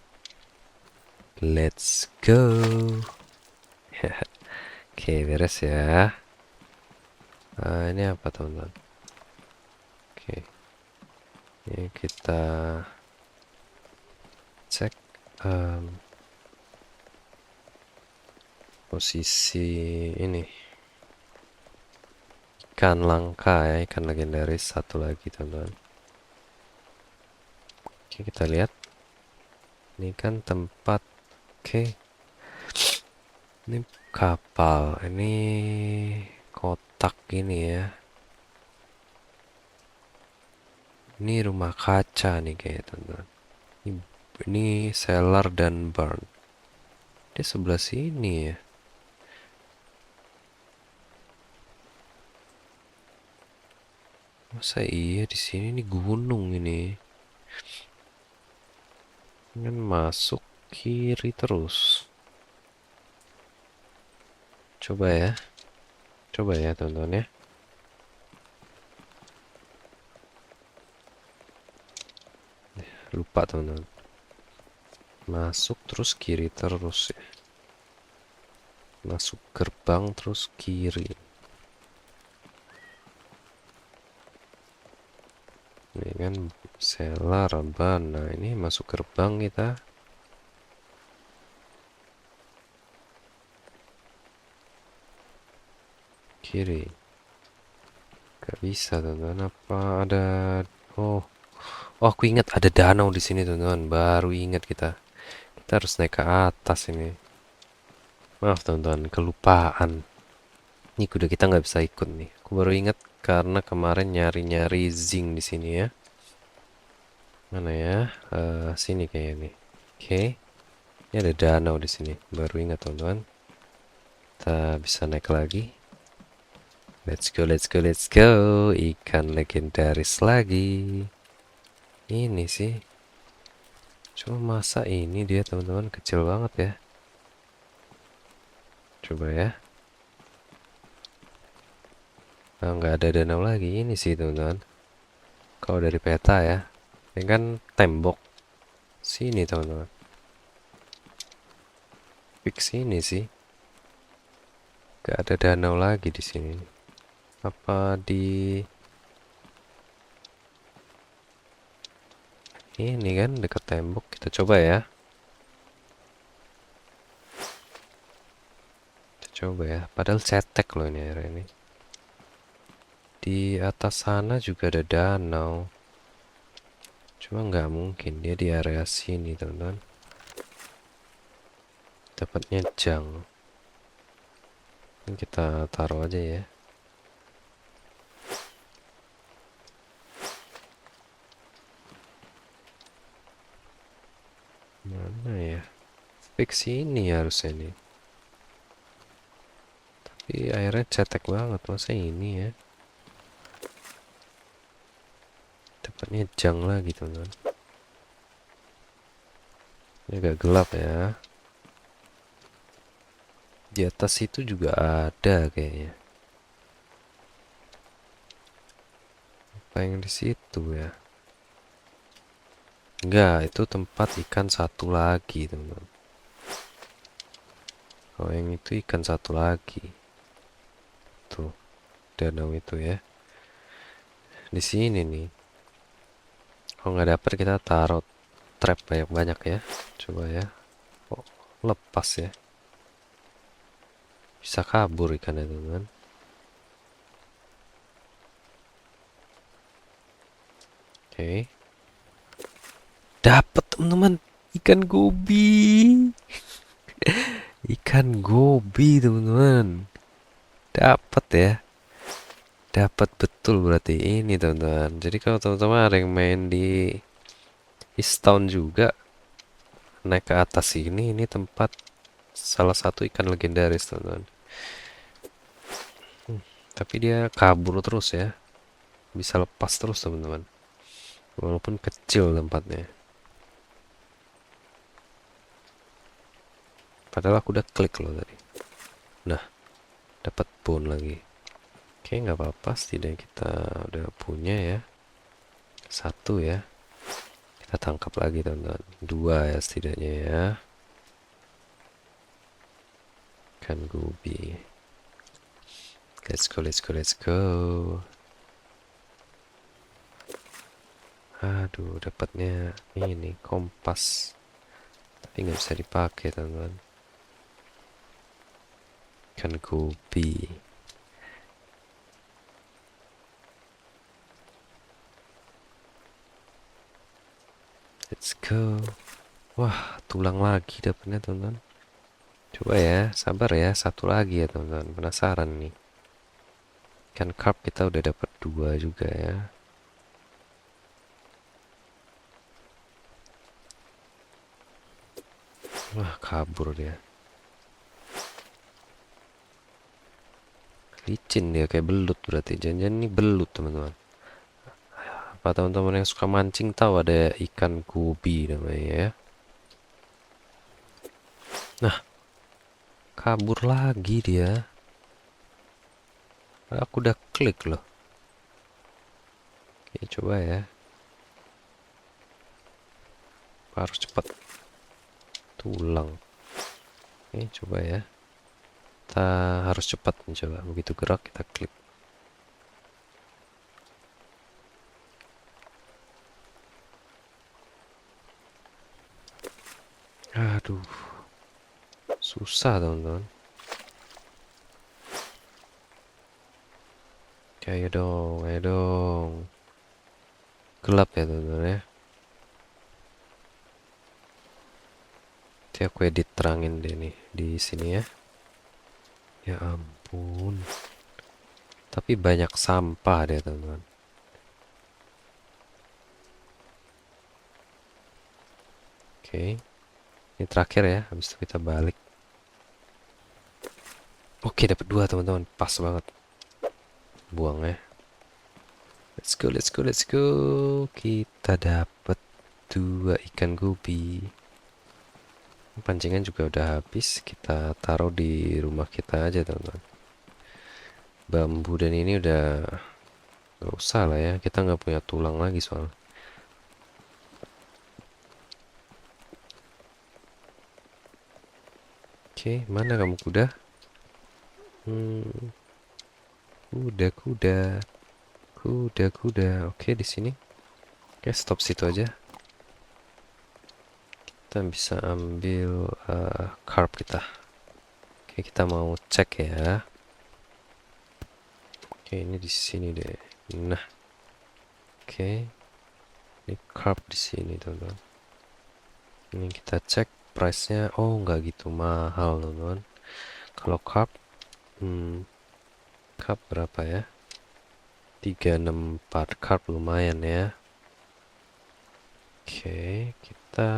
Let's go. Oke, beres ya. Ini apa, teman-teman? Oke. Ini kita cek posisi ini. Ikan langka ya, ikan legendaris satu lagi, teman-teman. Oke, kita lihat. Ini kan tempat. Oke. Ini kapal. Ini kotak ini ya. Ini rumah kaca nih kayak, teman-teman. Ini cellar dan barn. Dia sebelah sini ya. Masa iya di sini nih gunung ini. Kan masuk kiri terus. Coba ya. Coba ya, teman-teman ya. Lupa, teman-teman. Masuk terus kiri terus ya. Masuk gerbang terus kiri. Ini kan selar ban. Nah, ini masuk gerbang kita. Kiri. Gak bisa, teman-teman. Apa ada... Oh. Oh, aku ingat ada danau di sini, teman-teman. Baru ingat kita. Kita harus naik ke atas ini. Maaf, teman-teman. Kelupaan. Ini kuda kita nggak bisa ikut nih. Aku baru ingat karena kemarin nyari-nyari zinc di sini ya. Mana ya? Sini kayaknya nih. Oke. Ini ada danau di sini. Baru ingat, teman-teman. Kita bisa naik lagi. Let's go, let's go, let's go. Ikan legendaris lagi. Ini sih. Cuma masa ini dia, teman-teman, kecil banget ya. Coba ya. Nah, nggak ada danau lagi. Ini sih, teman-teman. Kalau dari peta ya. Ini kan tembok. Sini, teman-teman. Fix sini sih. Gak ada danau lagi di sini. Apa di ini kan dekat tembok? Kita coba ya. Kita coba ya. Padahal cetek loh ini area ini. Di atas sana juga ada danau. Cuma nggak mungkin dia di area sini, teman-teman. Dapatnya jang. Ini kita taruh aja ya. Mana ya? Fix sini harusnya nih. Tapi airnya cetek banget, masa ini ya? Dapatnya jang lagi, teman-teman. Ini agak gelap ya. Di atas itu juga ada kayaknya. Apa yang di situ ya? Enggak, itu tempat ikan satu lagi, teman-teman. Oh, yang itu ikan satu lagi. Tuh, danau itu ya. Di sini nih. Kalau nggak dapet kita taruh trap banyak-banyak ya. Coba ya. Oh, lepas ya. Bisa kabur ikannya, teman-teman. Oke. Dapat, teman-teman. Ikan gobi. Ikan gobi, teman-teman. Dapat ya. Dapat betul berarti ini, teman-teman. Jadi kalau teman-teman ada yang main di East Town juga, naik ke atas ini tempat salah satu ikan legendaris, teman-teman. Tapi dia kabur terus ya. Bisa lepas terus, teman-teman. Walaupun kecil tempatnya. Padahal aku udah klik loh tadi. Nah, dapat bone lagi. Oke, nggak apa-apa. Setidaknya kita udah punya ya. Satu ya. Kita tangkap lagi, teman-teman. Dua ya setidaknya ya. Ikan gobi. Let's go, let's go, let's go. Aduh, dapatnya ini kompas. Tapi nggak bisa dipakai, teman-teman. Ikan gobi. Let's go. Wah, tulang lagi dapatnya, teman-teman. Coba ya, sabar ya. Satu lagi ya, teman-teman. Penasaran nih. Ikan carp kita udah dapat dua juga ya. Wah, kabur dia. Licin dia kayak belut berarti. Jangan-jangan ini belut, teman-teman. Apa teman-teman yang suka mancing tahu ada ikan gobi namanya ya? Nah, kabur lagi dia. Aku udah klik loh. Oke, coba ya. Harus cepat. Tulang. Oke, coba ya. Kita harus cepat mencoba. Begitu gerak kita klik. Aduh, susah teman-teman. Ayo dong, ayo dong. Gelap ya teman-teman ya. Nanti aku edit terangin deh nih di sini ya. Ya ampun. Tapi banyak sampah deh teman-teman. Oke. Ini terakhir ya, habis itu kita balik. Oke, dapat dua teman-teman. Pas banget. Buang ya. Let's go, let's go, let's go. Kita dapat dua ikan gobi. Pancingan juga udah habis. Kita taruh di rumah kita aja teman-teman. Bambu dan ini udah nggak usah lah ya. Kita nggak punya tulang lagi soalnya. Oke, mana kamu kuda? Kuda, kuda, kuda, kuda. Oke, di sini. Oke, stop situ aja. Kita bisa ambil carb kita. Oke, kita mau cek ya. Oke, ini di sini deh. Nah, oke. Ini carb di sini, teman-teman. Ini kita cek price-nya. Oh, nggak gitu mahal, teman-teman. Kalau carb, carb berapa ya? 364 carb lumayan ya. Oke, kita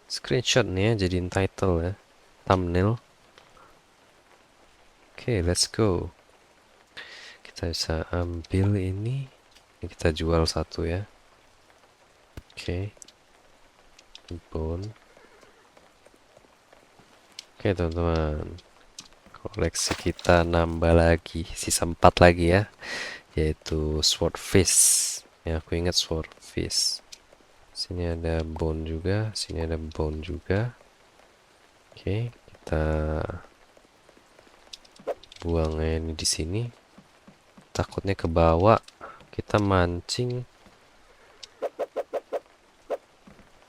screenshot nih ya, jadiin title ya, thumbnail. Oke, let's go. Kita bisa ambil ini kita jual satu ya. Oke, bone. Oke teman-teman, koleksi kita nambah lagi, sisa 4 lagi ya. yaitu swordfish. Ya, aku ingat swordfish. Sini ada bone juga, sini ada bone juga. Oke, kita buang ini di sini. Takutnya ke bawah. Kita mancing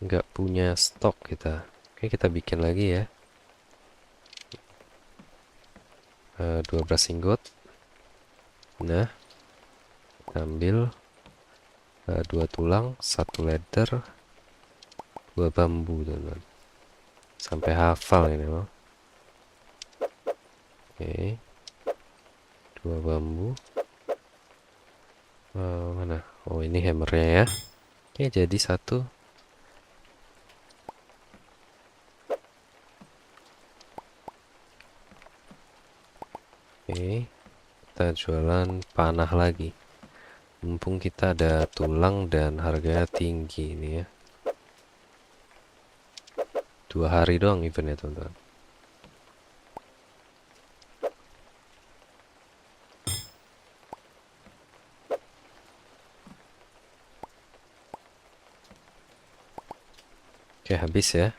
nggak punya stok kita. Oke, kita bikin lagi ya. 12 ingot. Nah, kita ambil 2 tulang, 1 leather, 2 bambu, teman-teman. Sampai hafal ini loh. Oke, 2 bambu. Mana? Oh, ini hammernya ya. Oke, jadi 1. Oke, kita jualan panah lagi. Mumpung kita ada tulang dan harganya tinggi ini ya. 2 hari doang eventnya, teman-teman. Oke, habis ya.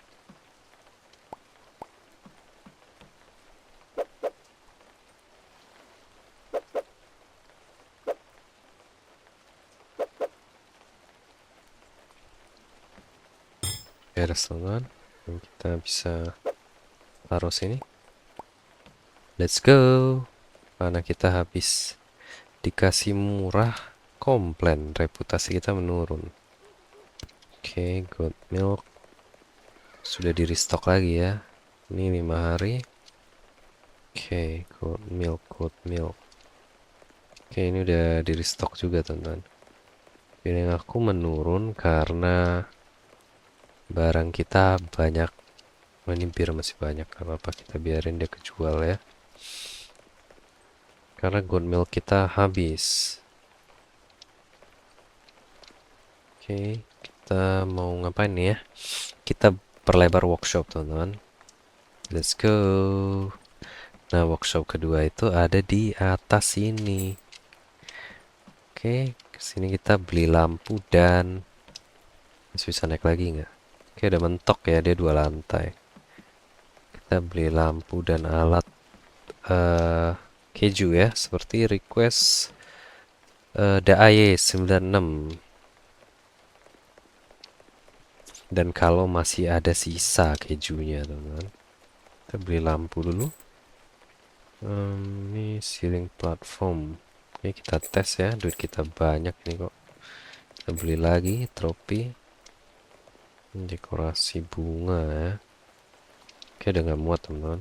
Beres, teman-teman. Dan kita bisa taruh sini. Let's go. Mana kita habis dikasih murah, komplain, reputasi kita menurun. Oke, goat milk sudah di restock lagi ya. Ini 5 hari. Oke, goat milk, goat milk. Oke, ini udah di restock juga, teman-teman. Feeling aku menurun karena barang kita banyak. Ini bir masih banyak, gak apa-apa, kita biarin dia kejual ya. Karena goat milk kita habis. Oke, kita mau ngapain nih ya? Kita perlebar workshop, teman-teman. Let's go. Nah, workshop kedua itu ada di atas sini. Oke, kesini kita beli lampu dan masih bisa naik lagi nggak? Oke, udah mentok ya, dia 2 lantai. Kita beli lampu dan alat keju ya, seperti request DAY 96. Dan kalau masih ada sisa kejunya, teman-teman, kita beli lampu dulu. Ini ceiling platform. Oke, kita tes ya, duit kita banyak nih kok. Kita beli lagi trofi, dekorasi bunga ya. Oke, udah nggak muat, teman-teman.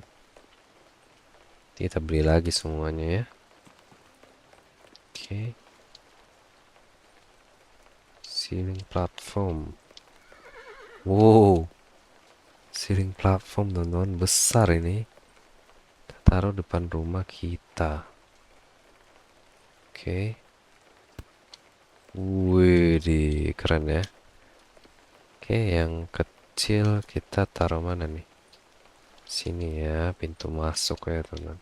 Kita beli lagi semuanya ya. Oke, ceiling platform. Wow, ceiling platform, teman-teman, besar ini. Kita taruh depan rumah kita. Oke. Wih, keren ya. Oke, yang kecil kita taruh mana nih? Sini ya, pintu masuk ya, teman.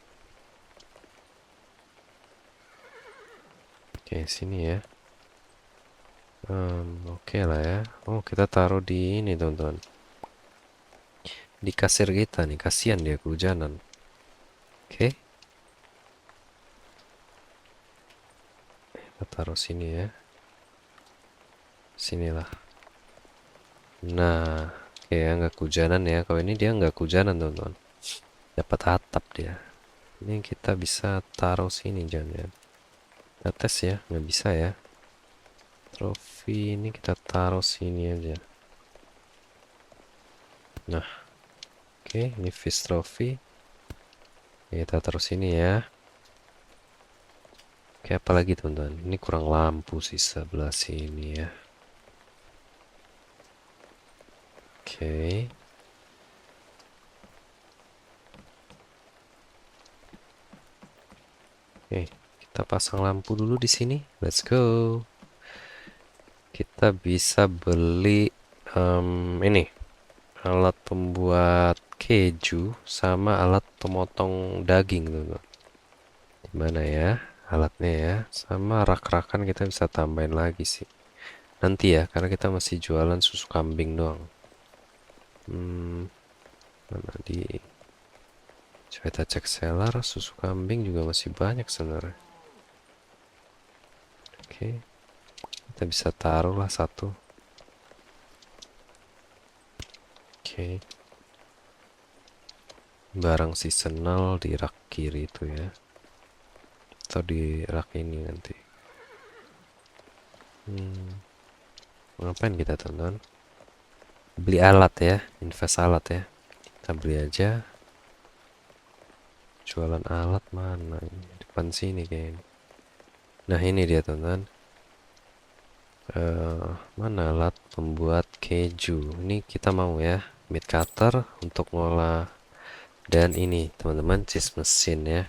Oke, sini ya. Oke lah ya. Oh, kita taruh di ini, teman-teman. Di kasir kita nih, kasihan dia kehujanan. Oke. Kita taruh sini ya. Sinilah. Nah, oke ya, nggak kehujanan ya. Kalau ini dia nggak kehujanan, teman-teman. Dapat atap dia. Ini kita bisa taruh sini, jangan. Kita tes ya, nggak bisa ya. Trofi ini kita taruh sini aja. Nah, oke, ini fish trophy. Kita taruh sini ya. Oke, apalagi, teman-teman? Ini kurang lampu sih sebelah sini ya. Oke. Oke, kita pasang lampu dulu di sini. Let's go. Kita bisa beli ini alat pembuat keju sama alat pemotong daging, teman-teman. Dimana ya? alatnya ya. Sama rak-rakan kita bisa tambahin lagi sih. Nanti ya, karena kita masih jualan susu kambing doang. Mana di coba kita cek seller, susu kambing juga masih banyak sebenarnya. Oke, kita bisa taruh lah satu. Oke, barang seasonal di rak kiri itu ya, atau di rak ini nanti. Ngapain kita tonton? Beli alat ya, invest alat ya. Kita beli aja. Jualan alat mana ini? Depan sini kayaknya. Nah ini dia teman-teman. Mana alat pembuat keju? Ini kita mau ya, meat cutter untuk ngolah. Dan ini teman-teman cheese mesin ya.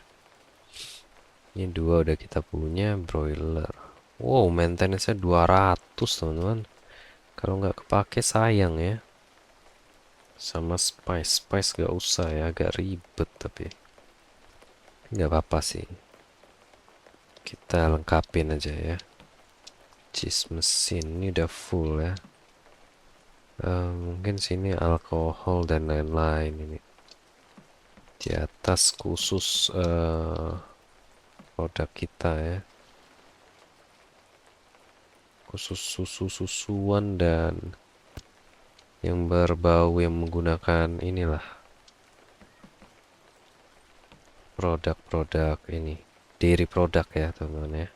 Ini dua udah kita punya, broiler. Wow, maintenance-nya 200 teman-teman. Kalau nggak kepake sayang ya. Sama spice gak usah ya, agak ribet tapi nggak apa-apa sih. Kita lengkapin aja ya. Cheese mesin ini udah full ya. Mungkin sini alkohol dan lain-lain ini. Di atas khusus produk kita ya. Khusus susu-susuan dan yang berbau yang menggunakan inilah produk-produk ini. Dairy produk ya teman-teman ya.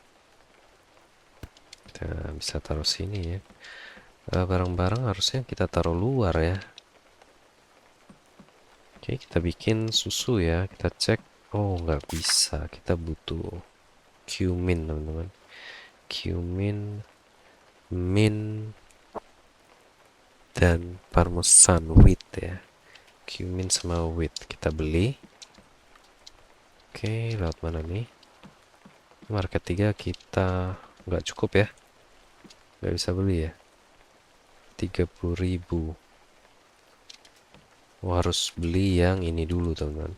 Kita bisa taruh sini ya. Barang-barang harusnya kita taruh luar ya. Oke, kita bikin susu ya. Kita cek. Oh, nggak bisa. Kita butuh cumin, teman-teman. Cumin, mint, dan parmesan wheat ya. Cumin sama wheat kita beli. Oke, lewat mana nih? Market 3 kita nggak cukup ya. Nggak bisa beli ya. 30.000. Harus beli yang ini dulu, teman-teman.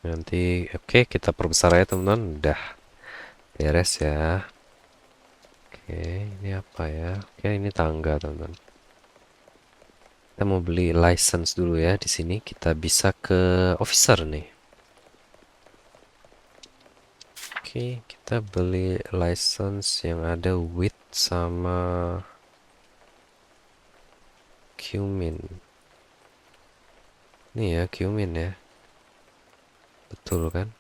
Nanti oke, kita perbesar ya teman-teman. Udah beres ya. Oke, ini apa ya? Oke, ini tangga teman-teman. Kita mau beli license dulu ya. Di sini kita bisa ke officer nih. Oke, kita beli license yang ada wheat sama cumin. Ini ya cumin ya. Betul kan?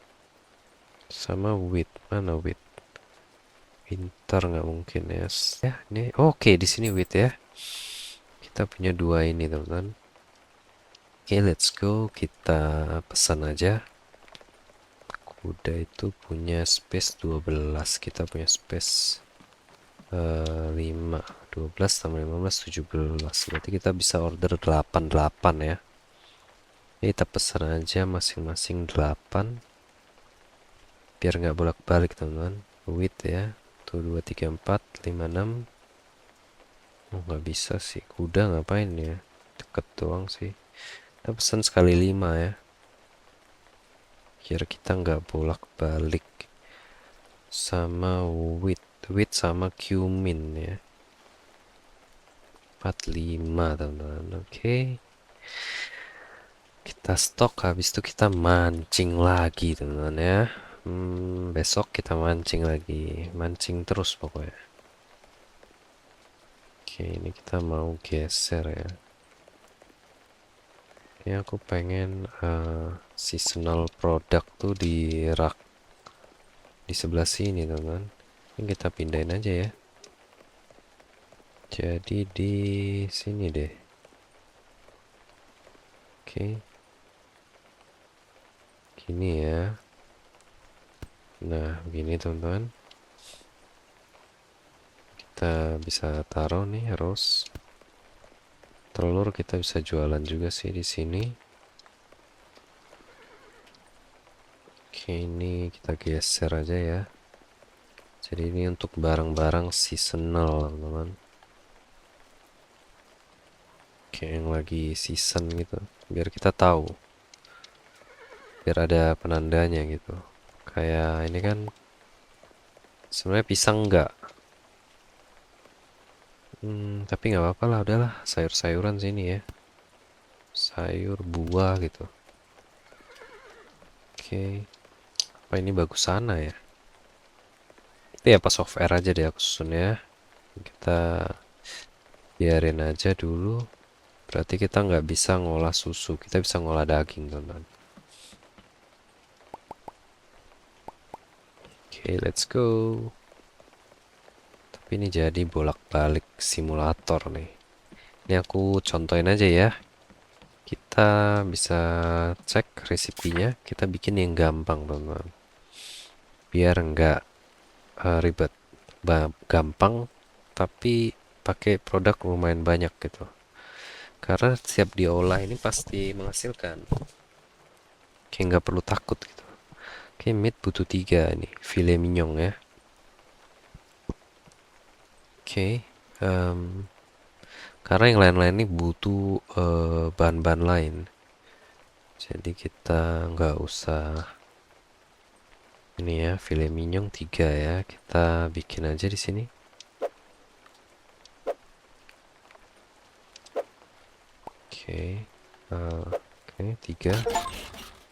Sama wheat. Mana wheat? Winter nggak mungkin ya. Ya, ini oke di sini wheat ya. Kita punya dua ini teman-teman. Oke, let's go. Kita pesan aja. Kuda itu punya space 12. Kita punya space 5. 12 tambah 15, 17. Berarti kita bisa order 88 ya. Kita pesan aja masing-masing 8. Biar nggak bolak-balik teman-teman. Wheat ya. Tuh 2, 3, 4, 5, 6. Oh, nggak bisa sih. Kuda ngapain ya? Deket doang sih. Kita pesan sekali 5 ya. Biar kita nggak bolak-balik. Sama wheat sama cumin ya. 45 teman-teman. Oke. Kita stok, habis itu kita mancing lagi teman-teman ya. Besok kita mancing lagi. Mancing terus pokoknya. Oke, ini kita mau geser ya. Ini aku pengen seasonal product tuh di rak di sebelah sini teman-teman. Ini kita pindahin aja ya. Jadi di sini deh. Oke. Gini ya. Nah, begini teman-teman. Kita bisa taruh nih rose. Telur kita bisa jualan juga sih di sini. Oke, ini kita geser aja ya. Jadi ini untuk barang-barang seasonal, teman-teman. Oke, yang lagi season gitu, biar kita tahu biar ada penandanya gitu. Kayak ini kan sebenarnya pisang enggak. Tapi nggak apa-apa lah, udahlah sayur-sayuran sini ya. Sayur, buah gitu. Oke, apa ini bagus sana ya? Tapi ya pas off air aja deh aku susun ya. Kita biarin aja dulu. Berarti kita nggak bisa ngolah susu, kita bisa ngolah daging, teman-teman. Oke, let's go. Tapi ini jadi bolak-balik simulator nih. Ini aku contohin aja ya. Kita bisa cek resepinya, kita bikin yang gampang, teman-teman. Biar nggak ribet. Gampang, tapi pakai produk lumayan banyak gitu. Karena setiap diolah ini pasti menghasilkan. Kayak nggak perlu takut gitu. Oke, meat butuh 3 nih, filet mignon ya. Oke, karena yang lain-lain ini butuh bahan-bahan lain. Jadi kita nggak usah ini ya, filet mignon 3 ya. Kita bikin aja di sini. Oke, oke 3.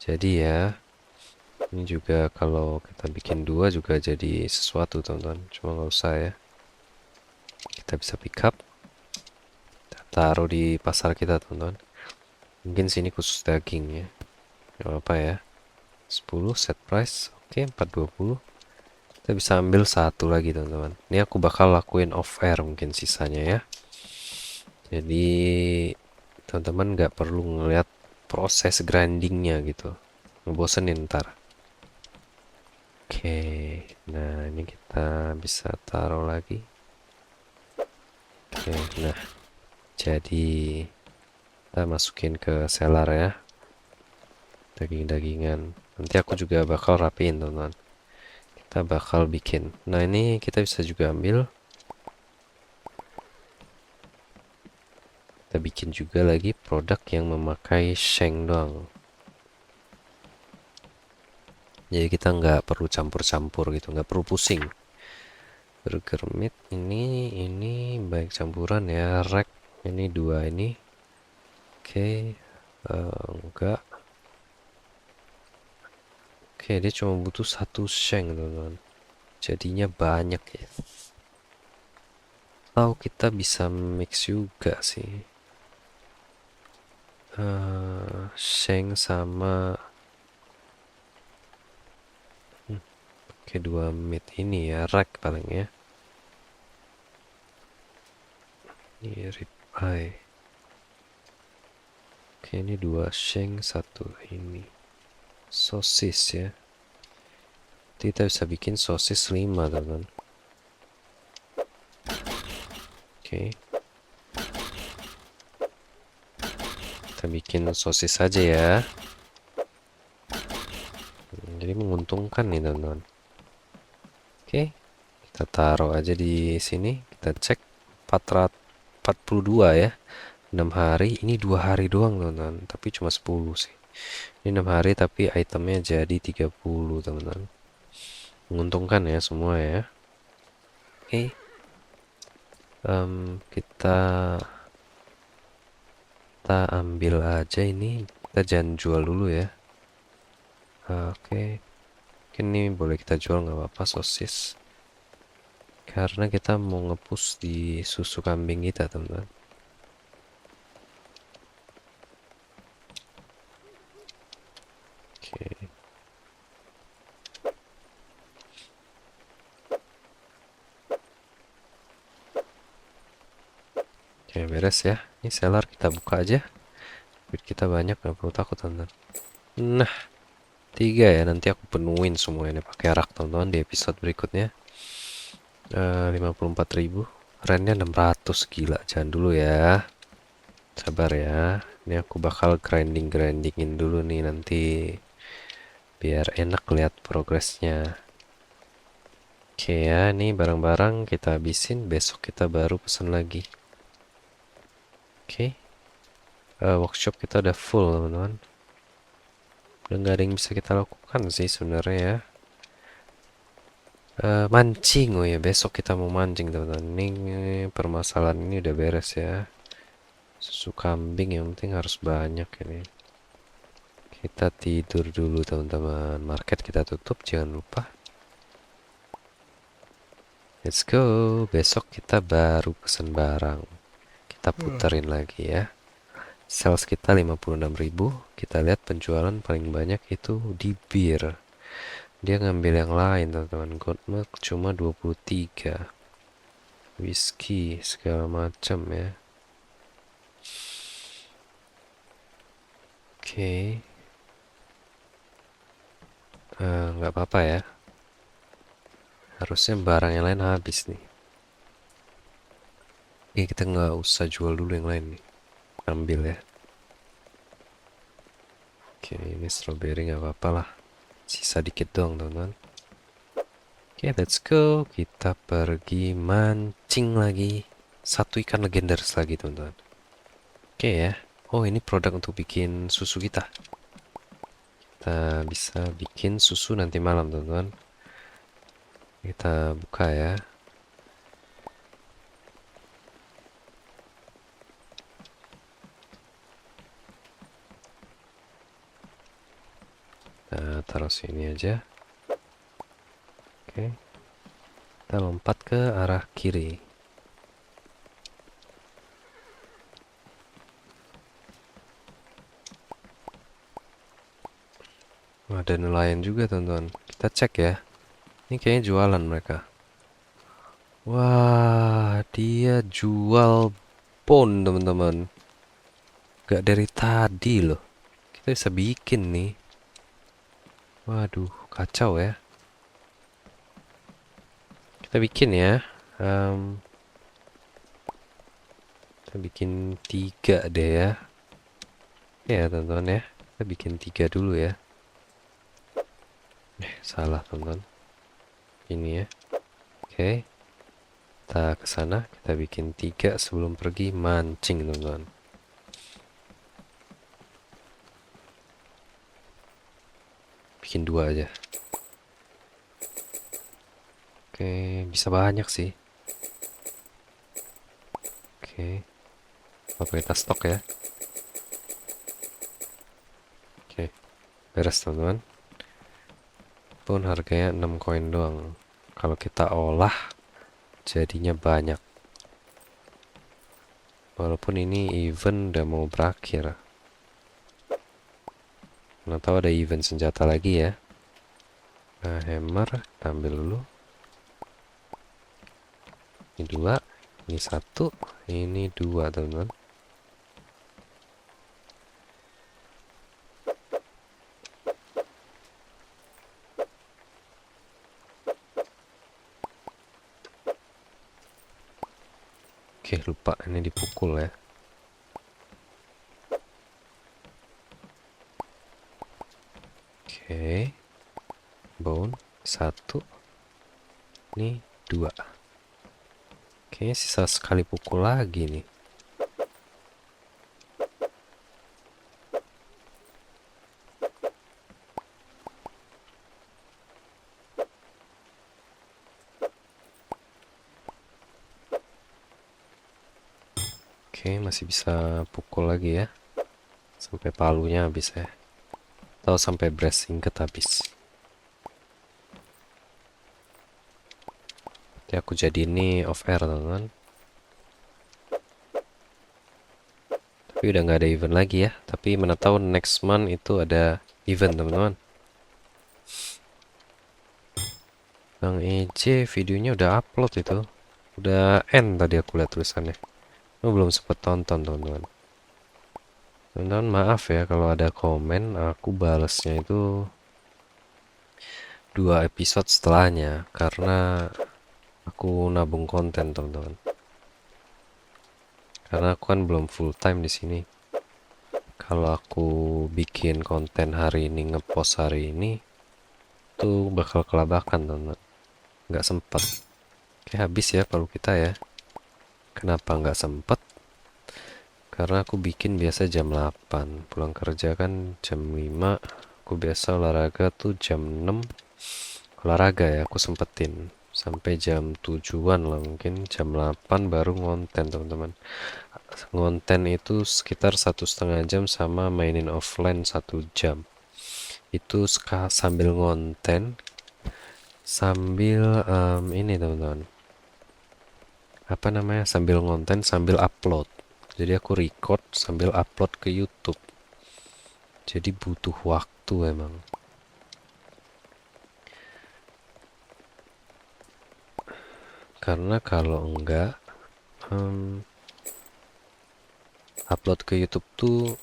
Jadi ya, ini juga kalau kita bikin 2 juga jadi sesuatu, teman-teman. Cuma nggak usah ya. Kita bisa pick up, kita taruh di pasar kita, teman-teman. Mungkin sini khusus daging ya. Gak apa ya. 10 set price. Oke, 420. Kita bisa ambil satu lagi, teman-teman. Ini aku bakal lakuin off air mungkin sisanya ya. Jadi teman-teman nggak perlu ngeliat proses grindingnya gitu. Ngebosenin ntar. Oke, nah ini kita bisa taruh lagi. Oke, nah jadi kita masukin ke seller ya, daging-dagingan. Nanti aku juga bakal rapiin, teman-teman. Kita bakal bikin. Nah ini kita bisa juga ambil. Kita bikin juga lagi produk yang memakai shank doang. Jadi kita nggak perlu campur-campur gitu, nggak perlu pusing. Burger meat ini baik campuran ya, rack ini 2 ini. Oke, enggak. Oke, dia cuma butuh 1 shank, teman-teman. Jadinya banyak ya. Atau kita bisa mix juga sih. Shank sama oke, 2 meat ini ya, rack paling ya. Ini rib eye. Oke, ini 2 shank, 1 ini. Sosis ya. Kita bisa bikin sosis 5, teman-teman. Oke. Kita bikin sosis aja ya. Jadi menguntungkan nih, teman-teman. Oke. Kita taruh aja di sini. Kita cek 442 ya. 6 hari. Ini 2 hari doang, teman-teman. Tapi cuma 10 sih. Ini 6 hari tapi itemnya jadi 30, teman-teman. Menguntungkan ya semua ya. Oke. Kita ambil aja ini. Kita jangan jual dulu ya. Oke. Mungkin ini boleh kita jual, nggak apa-apa, sosis. Karena kita mau ngepush di susu kambing kita, teman-teman. Oke. Oke, beres ya. Ini seller kita buka aja. Duit kita banyak, nggak perlu takut, teman-teman. Nah, 3 ya. Nanti aku penuhin semua ini pakai rak, teman-teman, di episode berikutnya. 54.000. Rentnya 600, gila. Jangan dulu ya. Sabar ya. Ini aku bakal grindingin dulu nih nanti. Biar enak lihat progresnya. Oke ya, ini barang-barang kita habisin. Besok kita baru pesan lagi. Oke. Workshop kita udah full, teman-teman. Udah nggak ada yang bisa kita lakukan sih sebenarnya ya. Mancing, oh ya besok kita mau mancing teman-teman. Ini permasalahan ini udah beres ya. Susu kambing yang penting harus banyak ini. Kita tidur dulu teman-teman. Market kita tutup, jangan lupa. Let's go. Besok kita baru pesen barang. Kita puterin lagi ya. Sales kita 56.000. Kita lihat penjualan paling banyak itu di bir. Dia ngambil yang lain teman-teman. Gold milk cuma 23. Whisky segala macam ya. Oke. Nggak apa-apa ya. Harusnya barang yang lain habis nih. Kita nggak usah jual dulu yang lain nih. Ambil ya. Oke, ini strawberry nggak apa-apa lah. Sisa dikit doang teman-teman. Oke, let's go. Kita pergi mancing lagi. Satu ikan legendaris lagi teman-teman. Oke ya. Oh, ini produk untuk bikin susu kita. Kita bisa bikin susu nanti malam teman-teman. Kita buka ya. Kita taruh sini aja. Oke. Kita lompat ke arah kiri. Ada nelayan juga teman-teman. Kita cek ya. Ini kayaknya jualan mereka. Wah, dia jual pon teman-teman. Gak dari tadi loh. Kita bisa bikin nih. Waduh, kacau ya. Kita bikin ya. Kita bikin 3 deh ya. Ya teman-teman ya. Kita bikin 3 dulu ya. Salah teman-teman. Ini ya. Oke. Kita ke sana, kita bikin 3 sebelum pergi mancing teman-teman. Bikin 2 aja. Oke, bisa banyak sih. Oke. Apa kita stok ya? Oke. Beres teman-teman. Pun harganya 6 koin doang. Kalau kita olah jadinya banyak. Walaupun ini event udah mau berakhir. Nggak tahu ada event senjata lagi ya. Nah, hammer kita ambil dulu. Ini 2, ini 1, ini 2 teman-teman. Oke, lupa ini dipukul ya. Oke. Bone 1. Ini 2. Kayaknya sisa sekali pukul lagi nih. Oke, masih bisa pukul lagi ya. Sampai palunya habis ya. Atau sampai brass ingot habis. Nanti aku jadi ini off air teman-teman. Tapi udah nggak ada event lagi ya. Tapi mana tahu next month itu ada event teman-teman. Bang EJ videonya udah upload itu. Udah end tadi aku lihat tulisannya. Belum sempet tonton teman-teman. Teman-teman maaf ya kalau ada komen, aku balesnya itu 2 episode setelahnya karena aku nabung konten teman-teman. Karena aku kan belum full time di sini. Kalau aku bikin konten hari ini, ngepost hari ini, tuh bakal kelabakan teman-teman. Nggak sempet. Oke, habis ya kalau kita ya. Kenapa nggak sempet? Karena aku bikin biasa jam 8. Pulang kerja kan jam 5. aku biasa olahraga tuh jam 6 olahraga ya, aku sempetin sampai jam 7-an lah, mungkin jam 8 baru ngonten teman-teman. Ngonten itu sekitar 1,5 jam sama mainin offline 1 jam. Itu sambil ngonten sambil ini teman-teman, apa namanya, sambil ngonten sambil upload. Jadi aku record sambil upload ke YouTube. Jadi butuh waktu emang. Karena kalau enggak upload ke YouTube tuh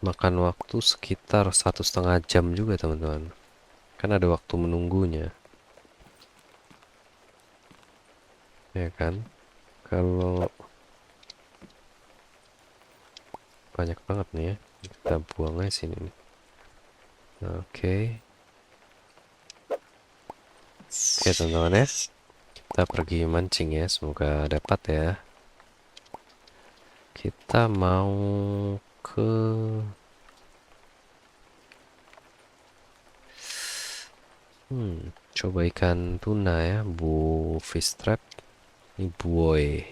makan waktu sekitar 1,5 jam juga teman-teman. Kan ada waktu menunggunya, ya kan? Kalau banyak banget nih ya, kita buang aja sini nih. Oke, oke teman-teman ya, kita pergi mancing ya, semoga dapat ya. Kita mau ke coba ikan tuna ya, bu fish trap. Ini buoy.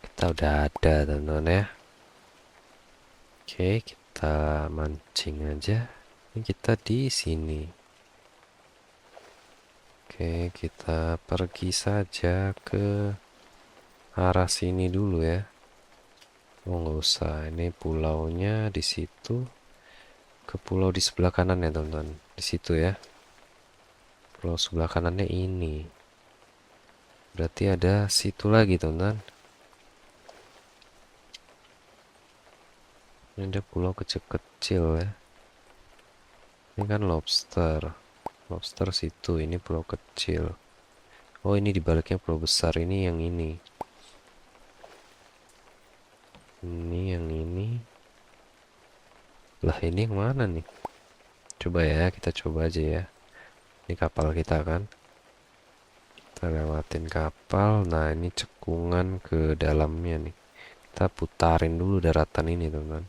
Kita udah ada teman-teman ya. Oke, kita mancing aja. Ini kita di sini. Oke, kita pergi saja ke arah sini dulu ya. Oh, nggak usah. Ini pulaunya di situ. Ke pulau di sebelah kanan ya, teman-teman. Di situ ya. Pulau sebelah kanannya ini. Berarti ada situ lagi, teman-teman. Ini ada pulau kecil-kecil ya. Ini kan lobster. Lobster situ, ini pulau kecil. Oh, ini dibaliknya pulau besar. Ini yang ini. Ini yang ini. Lah, ini yang mana nih? Coba ya, kita coba aja ya. Ini kapal kita kan. Kita lewatin kapal. Nah, ini cekungan ke dalamnya nih. Kita putarin dulu daratan ini, teman-teman.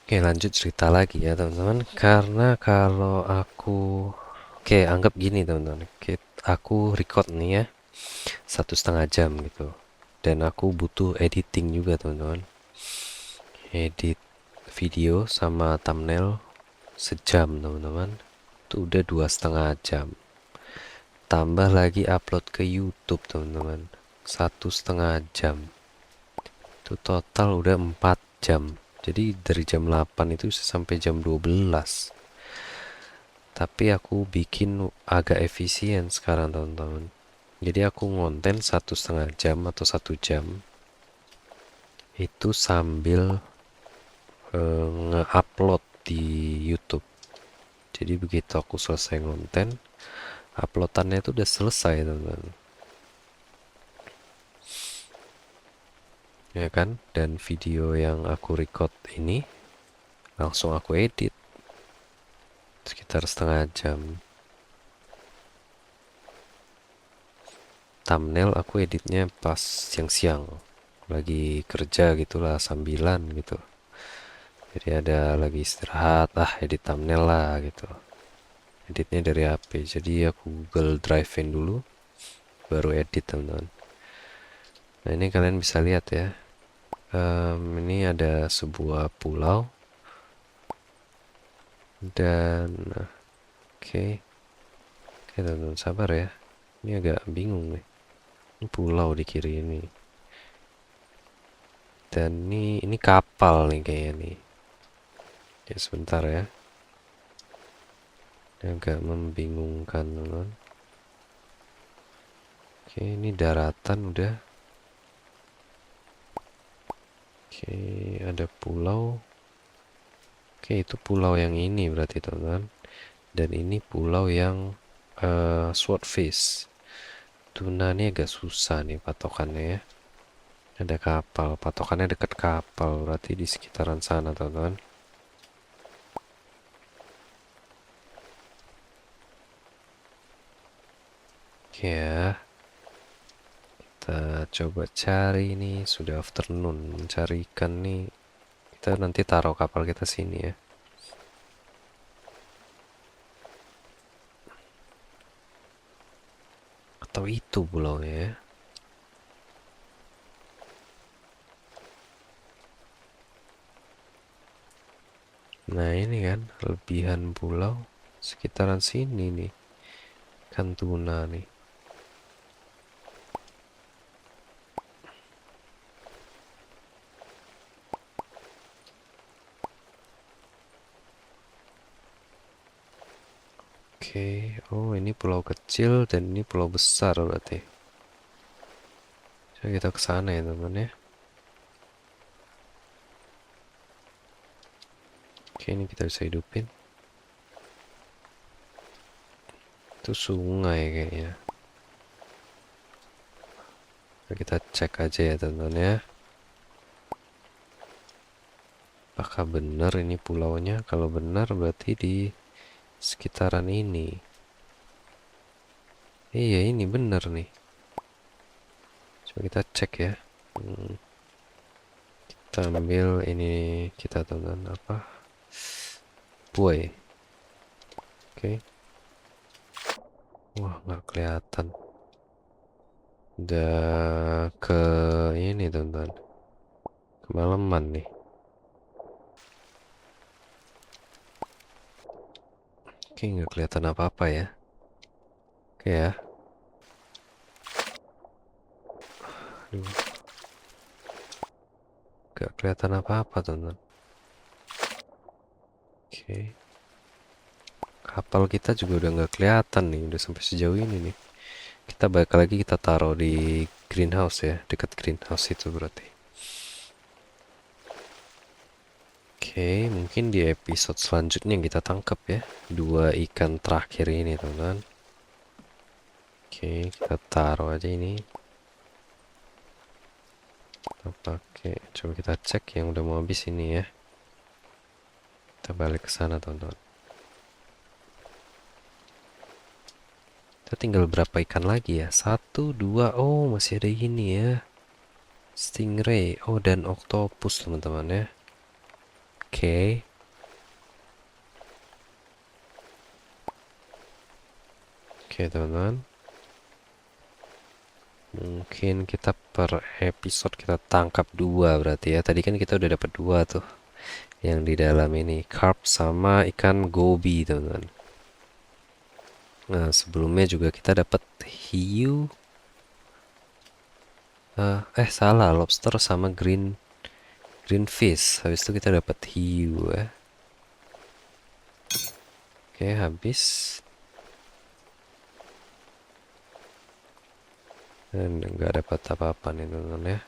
Oke, lanjut cerita lagi ya, teman-teman. Karena kalau aku... Oke, anggap gini, teman-teman. Aku record nih ya, 1,5 jam gitu. Dan aku butuh editing juga, teman-teman. Edit video sama thumbnail sejam, teman-teman. Itu udah 2,5 jam. Tambah lagi upload ke YouTube, teman-teman. 1,5 jam. Itu total udah 4 jam. Jadi dari jam 8 itu sampai jam 12. Tapi aku bikin agak efisien sekarang, teman-teman. Jadi aku ngonten 1,5 jam atau 1 jam. Itu sambil nge-upload di YouTube. Jadi begitu aku selesai ngonten, uploadannya itu udah selesai, teman-teman. Ya kan? Dan video yang aku record ini langsung aku edit sekitar 1/2 jam. Thumbnail aku editnya pas siang-siang, lagi kerja gitulah, sambilan gitu. Jadi ada lagi istirahat, edit thumbnail lah gitu. Editnya dari HP, jadi aku Google Drive-in dulu, baru edit, teman-teman. Nah, ini kalian bisa lihat ya. Ini ada sebuah pulau dan oke, teman-teman sabar ya. Ini agak bingung nih. Ini pulau di kiri ini. Dan ini kapal nih kayaknya nih. Ya sebentar ya. Ini agak membingungkan, teman-teman. Oke, ini daratan udah. Oke, ada pulau. Oke, itu pulau yang ini berarti, teman-teman. Dan ini pulau yang swordfish. Tuna ini agak susah nih patokannya ya. Ada kapal, patokannya dekat kapal, berarti di sekitaran sana, teman-teman. Oke ya, Kita coba cari nih, sudah afternoon, mencari ikan nih. Kita nanti taruh kapal kita sini ya. Atau itu pulaunya ya. Nah ini kan lebihan pulau sekitaran sini nih. Ikan tuna nih. Oke, oh ini pulau kecil dan ini pulau besar berarti. Coba kita ke sana ya teman ya. Oke, ini kita bisa hidupin. Itu sungai kayaknya. Nah, kita cek aja ya teman ya. Apakah benar ini pulaunya? Kalau benar berarti di sekitaran ini. Iya, ini benar nih. Coba kita cek ya. Kita ambil ini, kita tonton apa? Buai. Oke. Wah, nggak kelihatan. Udah ke ini teman-teman. Kemalaman nih. Oke, nggak kelihatan apa-apa ya. Oke ya. Aduh, nggak kelihatan apa-apa teman-teman. Oke. Kapal kita juga udah nggak kelihatan nih. Udah sampai sejauh ini nih. Kita balik lagi, kita taruh di greenhouse ya. Dekat greenhouse itu berarti. Oke, mungkin di episode selanjutnya kita tangkap ya. Dua ikan terakhir ini teman-teman. Oke, kita taruh aja ini. Kita pakai, coba kita cek yang udah mau habis ini ya. Kita balik ke sana teman-teman. Kita tinggal berapa ikan lagi ya? Satu, dua, oh masih ada ini ya. Stingray, oh dan octopus teman-teman ya. Oke. Oke teman-teman. Mungkin kita per episode kita tangkap dua berarti ya. Tadi kan kita udah dapat dua tuh. Yang di dalam ini carp sama ikan gobi teman-teman. Nah sebelumnya juga kita dapat hiu. Salah, lobster sama green fish. Habis itu kita dapat hiu ya. Oke habis. Dan nggak dapat apa-apa nih teman-teman ya.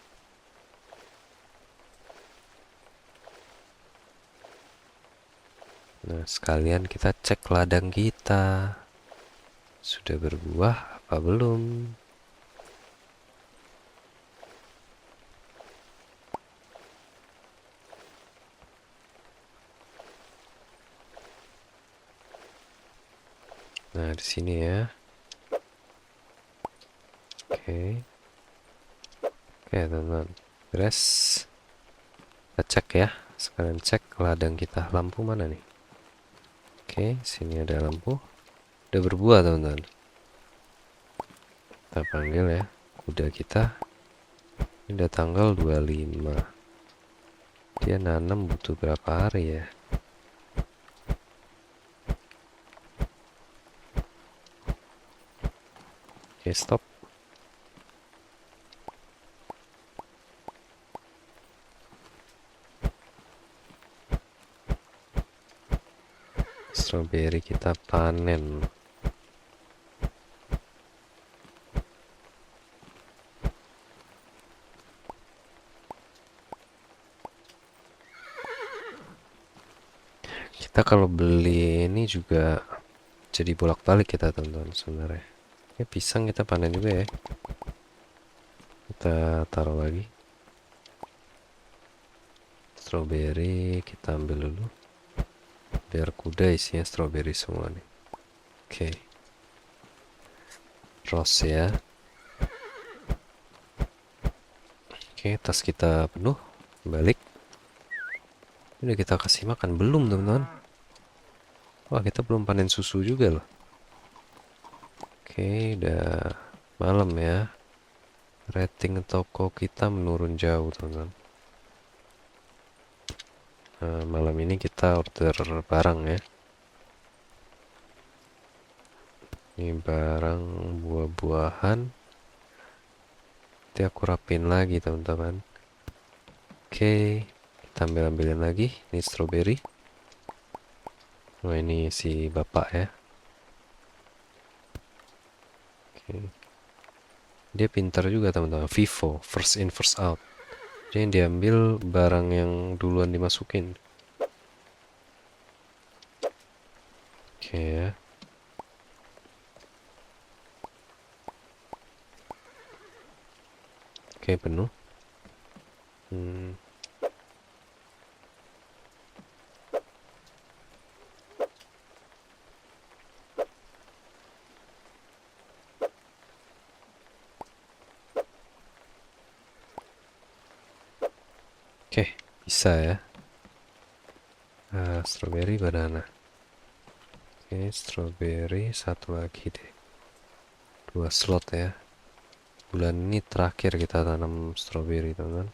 Nah sekalian kita cek ladang kita. Sudah berbuah apa belum? Nah, di sini ya. Oke. Oke, teman-teman. Beres. Kita cek ya. Sekarang cek ladang kita. Lampu mana nih? Oke, sini ada lampu. Udah berbuah, teman-teman. Kita panggil ya. Kuda kita. Ini udah tanggal 25. Dia nanam butuh berapa hari ya? Oke, stop. Strawberry kita panen. Kita kalau beli ini juga jadi bolak-balik kita teman-teman sebenarnya. Ya pisang kita panen juga ya. Kita taruh lagi. Strawberry kita ambil dulu. Biar kuda isinya strawberry semua nih. Oke. Rose ya. Oke, tas kita penuh. Balik. Udah kita kasih makan. Belum, teman-teman. Wah, kita belum panen susu juga loh. Oke, udah malam ya. Rating toko kita menurun jauh, teman-teman. Nah, malam ini kita order barang ya. Ini barang buah-buahan. Nanti aku rapin lagi, teman-teman. Oke, kita ambil-ambilin lagi. Ini strawberry. Oh, ini si bapak ya. Oke. Dia pintar juga, teman-teman. Vivo, first in, first out. Jadi yang diambil barang yang duluan dimasukin. Oke ya. Oke, penuh. Hmm. Oke, bisa ya. Strawberry, banana. Oke, strawberry satu lagi deh. 2 slot ya. Bulan ini terakhir kita tanam strawberry, teman-teman.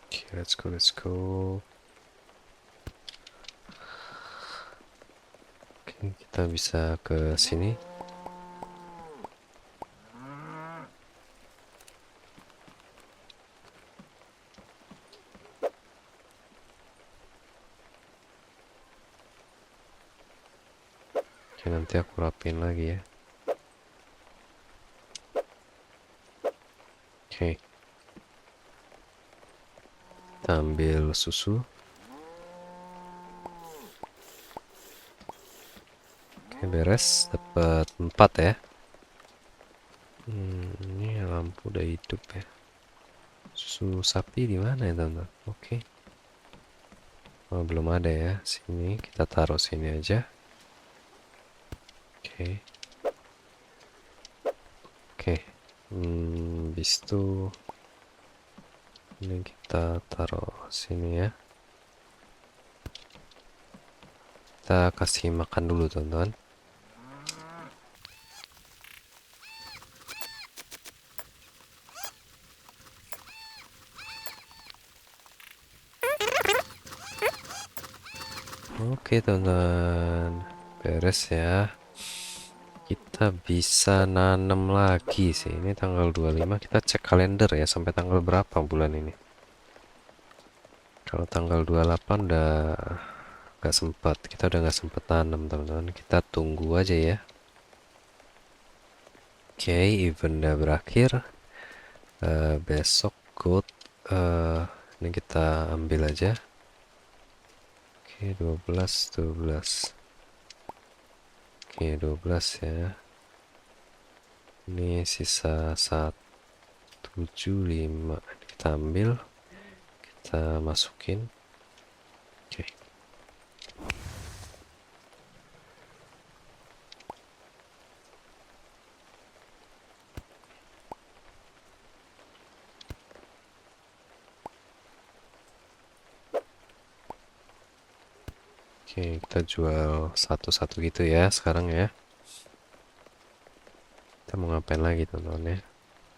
Oke, let's go, let's go. Oke, kita bisa ke sini. Oke, nanti aku rapin lagi ya. Oke. Kita ambil susu. Oke, beres. Dapat 4 ya. Ini lampu udah hidup ya. Susu sapi di mana ya, teman-teman? Oke. Oh, belum ada ya. Sini kita taruh sini aja. Oke. Oke. Habis itu ini kita taruh sini ya. Kita kasih makan dulu, teman-teman. Oke, teman-teman. Beres ya. Kita bisa nanam lagi sih. Ini tanggal 25. Kita cek kalender ya. Sampai tanggal berapa bulan ini. Kalau tanggal 28 udah nggak sempat. Kita udah nggak sempat tanam, teman-teman. Kita tunggu aja ya. Oke, event udah berakhir. Besok goat. Ini kita ambil aja. Oke, 12, 12. Oke, 12 ya. Ini sisa 175. Kita ambil. Kita masukin. Oke. Oke, kita jual satu-satu gitu ya sekarang ya. Kita mau ngapain lagi, teman-teman ya?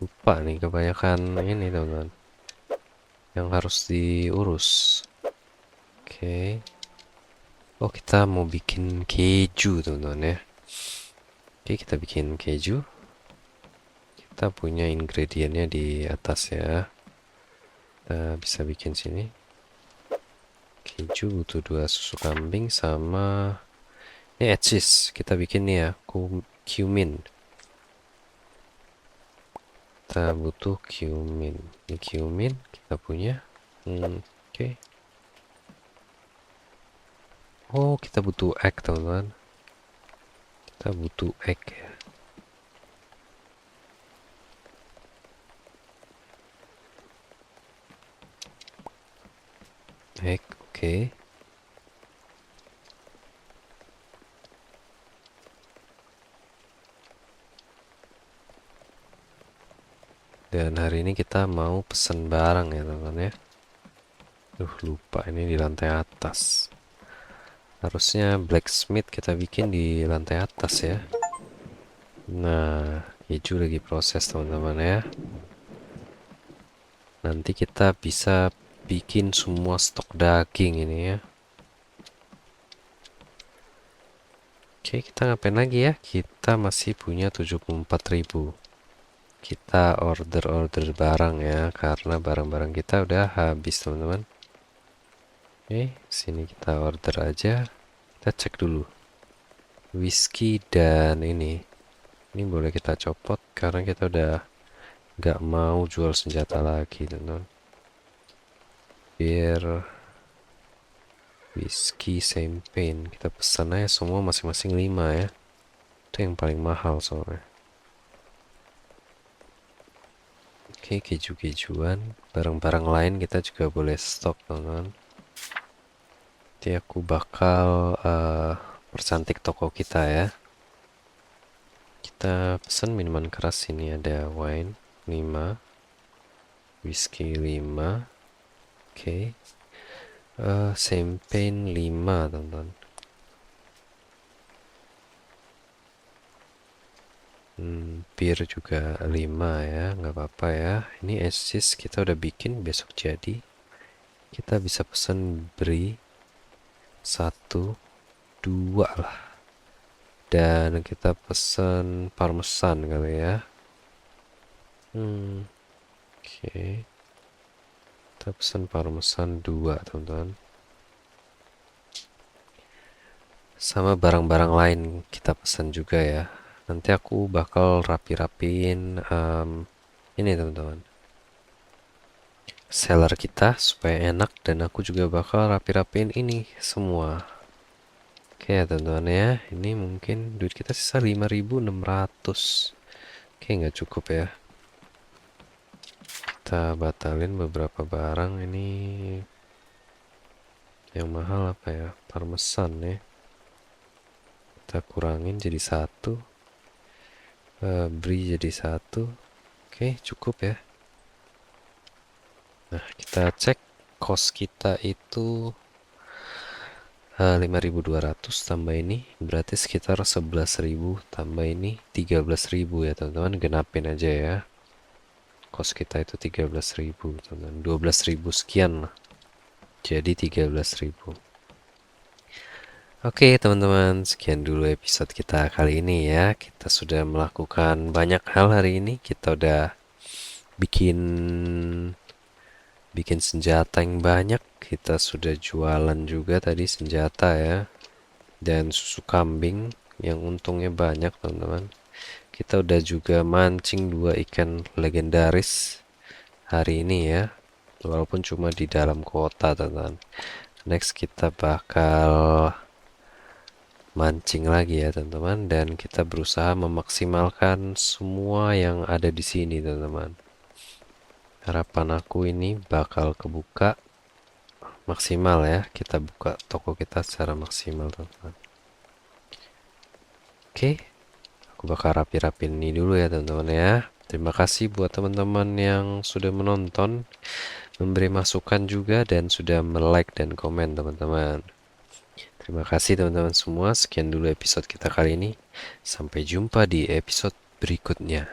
Lupa nih, kebanyakan ini, teman-teman, yang harus diurus. Oke. Oh, kita mau bikin keju, teman-teman ya. Oke, kita bikin keju. Kita punya ingredientnya di atas ya. Kita bisa bikin sini. Keju butuh 2 susu kambing sama ini cheese. Kita bikin nih ya, cumin. Kita butuh cumin. Ini cumin kita punya. Oke. Oh, kita butuh egg, teman-teman. Kita butuh egg ya. Egg, oke. Dan hari ini kita mau pesen barang ya teman-teman ya. Lupa ini di lantai atas. Harusnya blacksmith kita bikin di lantai atas ya. Nah, keju lagi proses teman-teman ya. Nanti kita bisa bikin semua stok daging ini ya. Oke, kita ngapain lagi ya? Kita masih punya 74.000. Kita order barang ya, karena barang-barang kita udah habis teman-teman. Oke, sini kita order aja. Kita cek dulu. Whisky dan ini boleh kita copot karena kita udah nggak mau jual senjata lagi teman-teman. Bir, whisky, champagne kita pesan aja semua masing-masing 5 ya. Itu yang paling mahal soalnya. Oke, keju-kejuan, barang-barang lain kita juga boleh stok teman-teman. Nanti aku bakal percantik toko kita ya. Kita pesan minuman keras, ini ada wine 5, whisky 5, oke. Champagne 5 teman-teman. Bir juga 5 ya, nggak apa-apa ya. Ini es kita udah bikin, besok jadi. Kita bisa pesan brie 1, 2 lah. Dan kita pesan parmesan kali ya. Oke. Kita pesan parmesan 2 teman-teman. Sama barang-barang lain kita pesan juga ya. Nanti aku bakal rapi-rapiin ini teman-teman, seller kita supaya enak, dan aku juga bakal rapi-rapiin ini semua. Oke ya teman-teman ya, ini mungkin duit kita sisa 5.600. Oke, nggak cukup ya. Kita batalin beberapa barang ini. Yang mahal apa ya? Parmesan ya. Kita kurangin jadi 1. Brie jadi 1. Oke, cukup ya. Nah, kita cek kos kita itu 5.200 tambah ini berarti sekitar 11.000, tambah ini 13.000 ya teman-teman. Genapin aja ya. Kos kita itu 13.000 teman-teman. 12.000 sekian lah. Jadi 13.000. Oke teman-teman, sekian dulu episode kita kali ini ya. Kita sudah melakukan banyak hal hari ini. Kita udah bikin senjata yang banyak. Kita sudah jualan juga tadi senjata ya. Dan susu kambing yang untungnya banyak teman-teman. Kita udah juga mancing 2 ikan legendaris hari ini ya. Walaupun cuma di dalam kota teman-teman. Next kita bakal mancing lagi ya teman-teman, dan kita berusaha memaksimalkan semua yang ada di sini teman-teman. Harapan aku ini bakal kebuka maksimal ya, kita buka toko kita secara maksimal teman-teman. Oke, aku bakal rapi-rapin ini dulu ya teman-teman ya. Terima kasih buat teman-teman yang sudah menonton, memberi masukan juga, dan sudah like dan komen teman-teman. Terima kasih teman-teman semua. Sekian dulu episode kita kali ini. Sampai jumpa di episode berikutnya.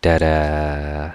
Dadah.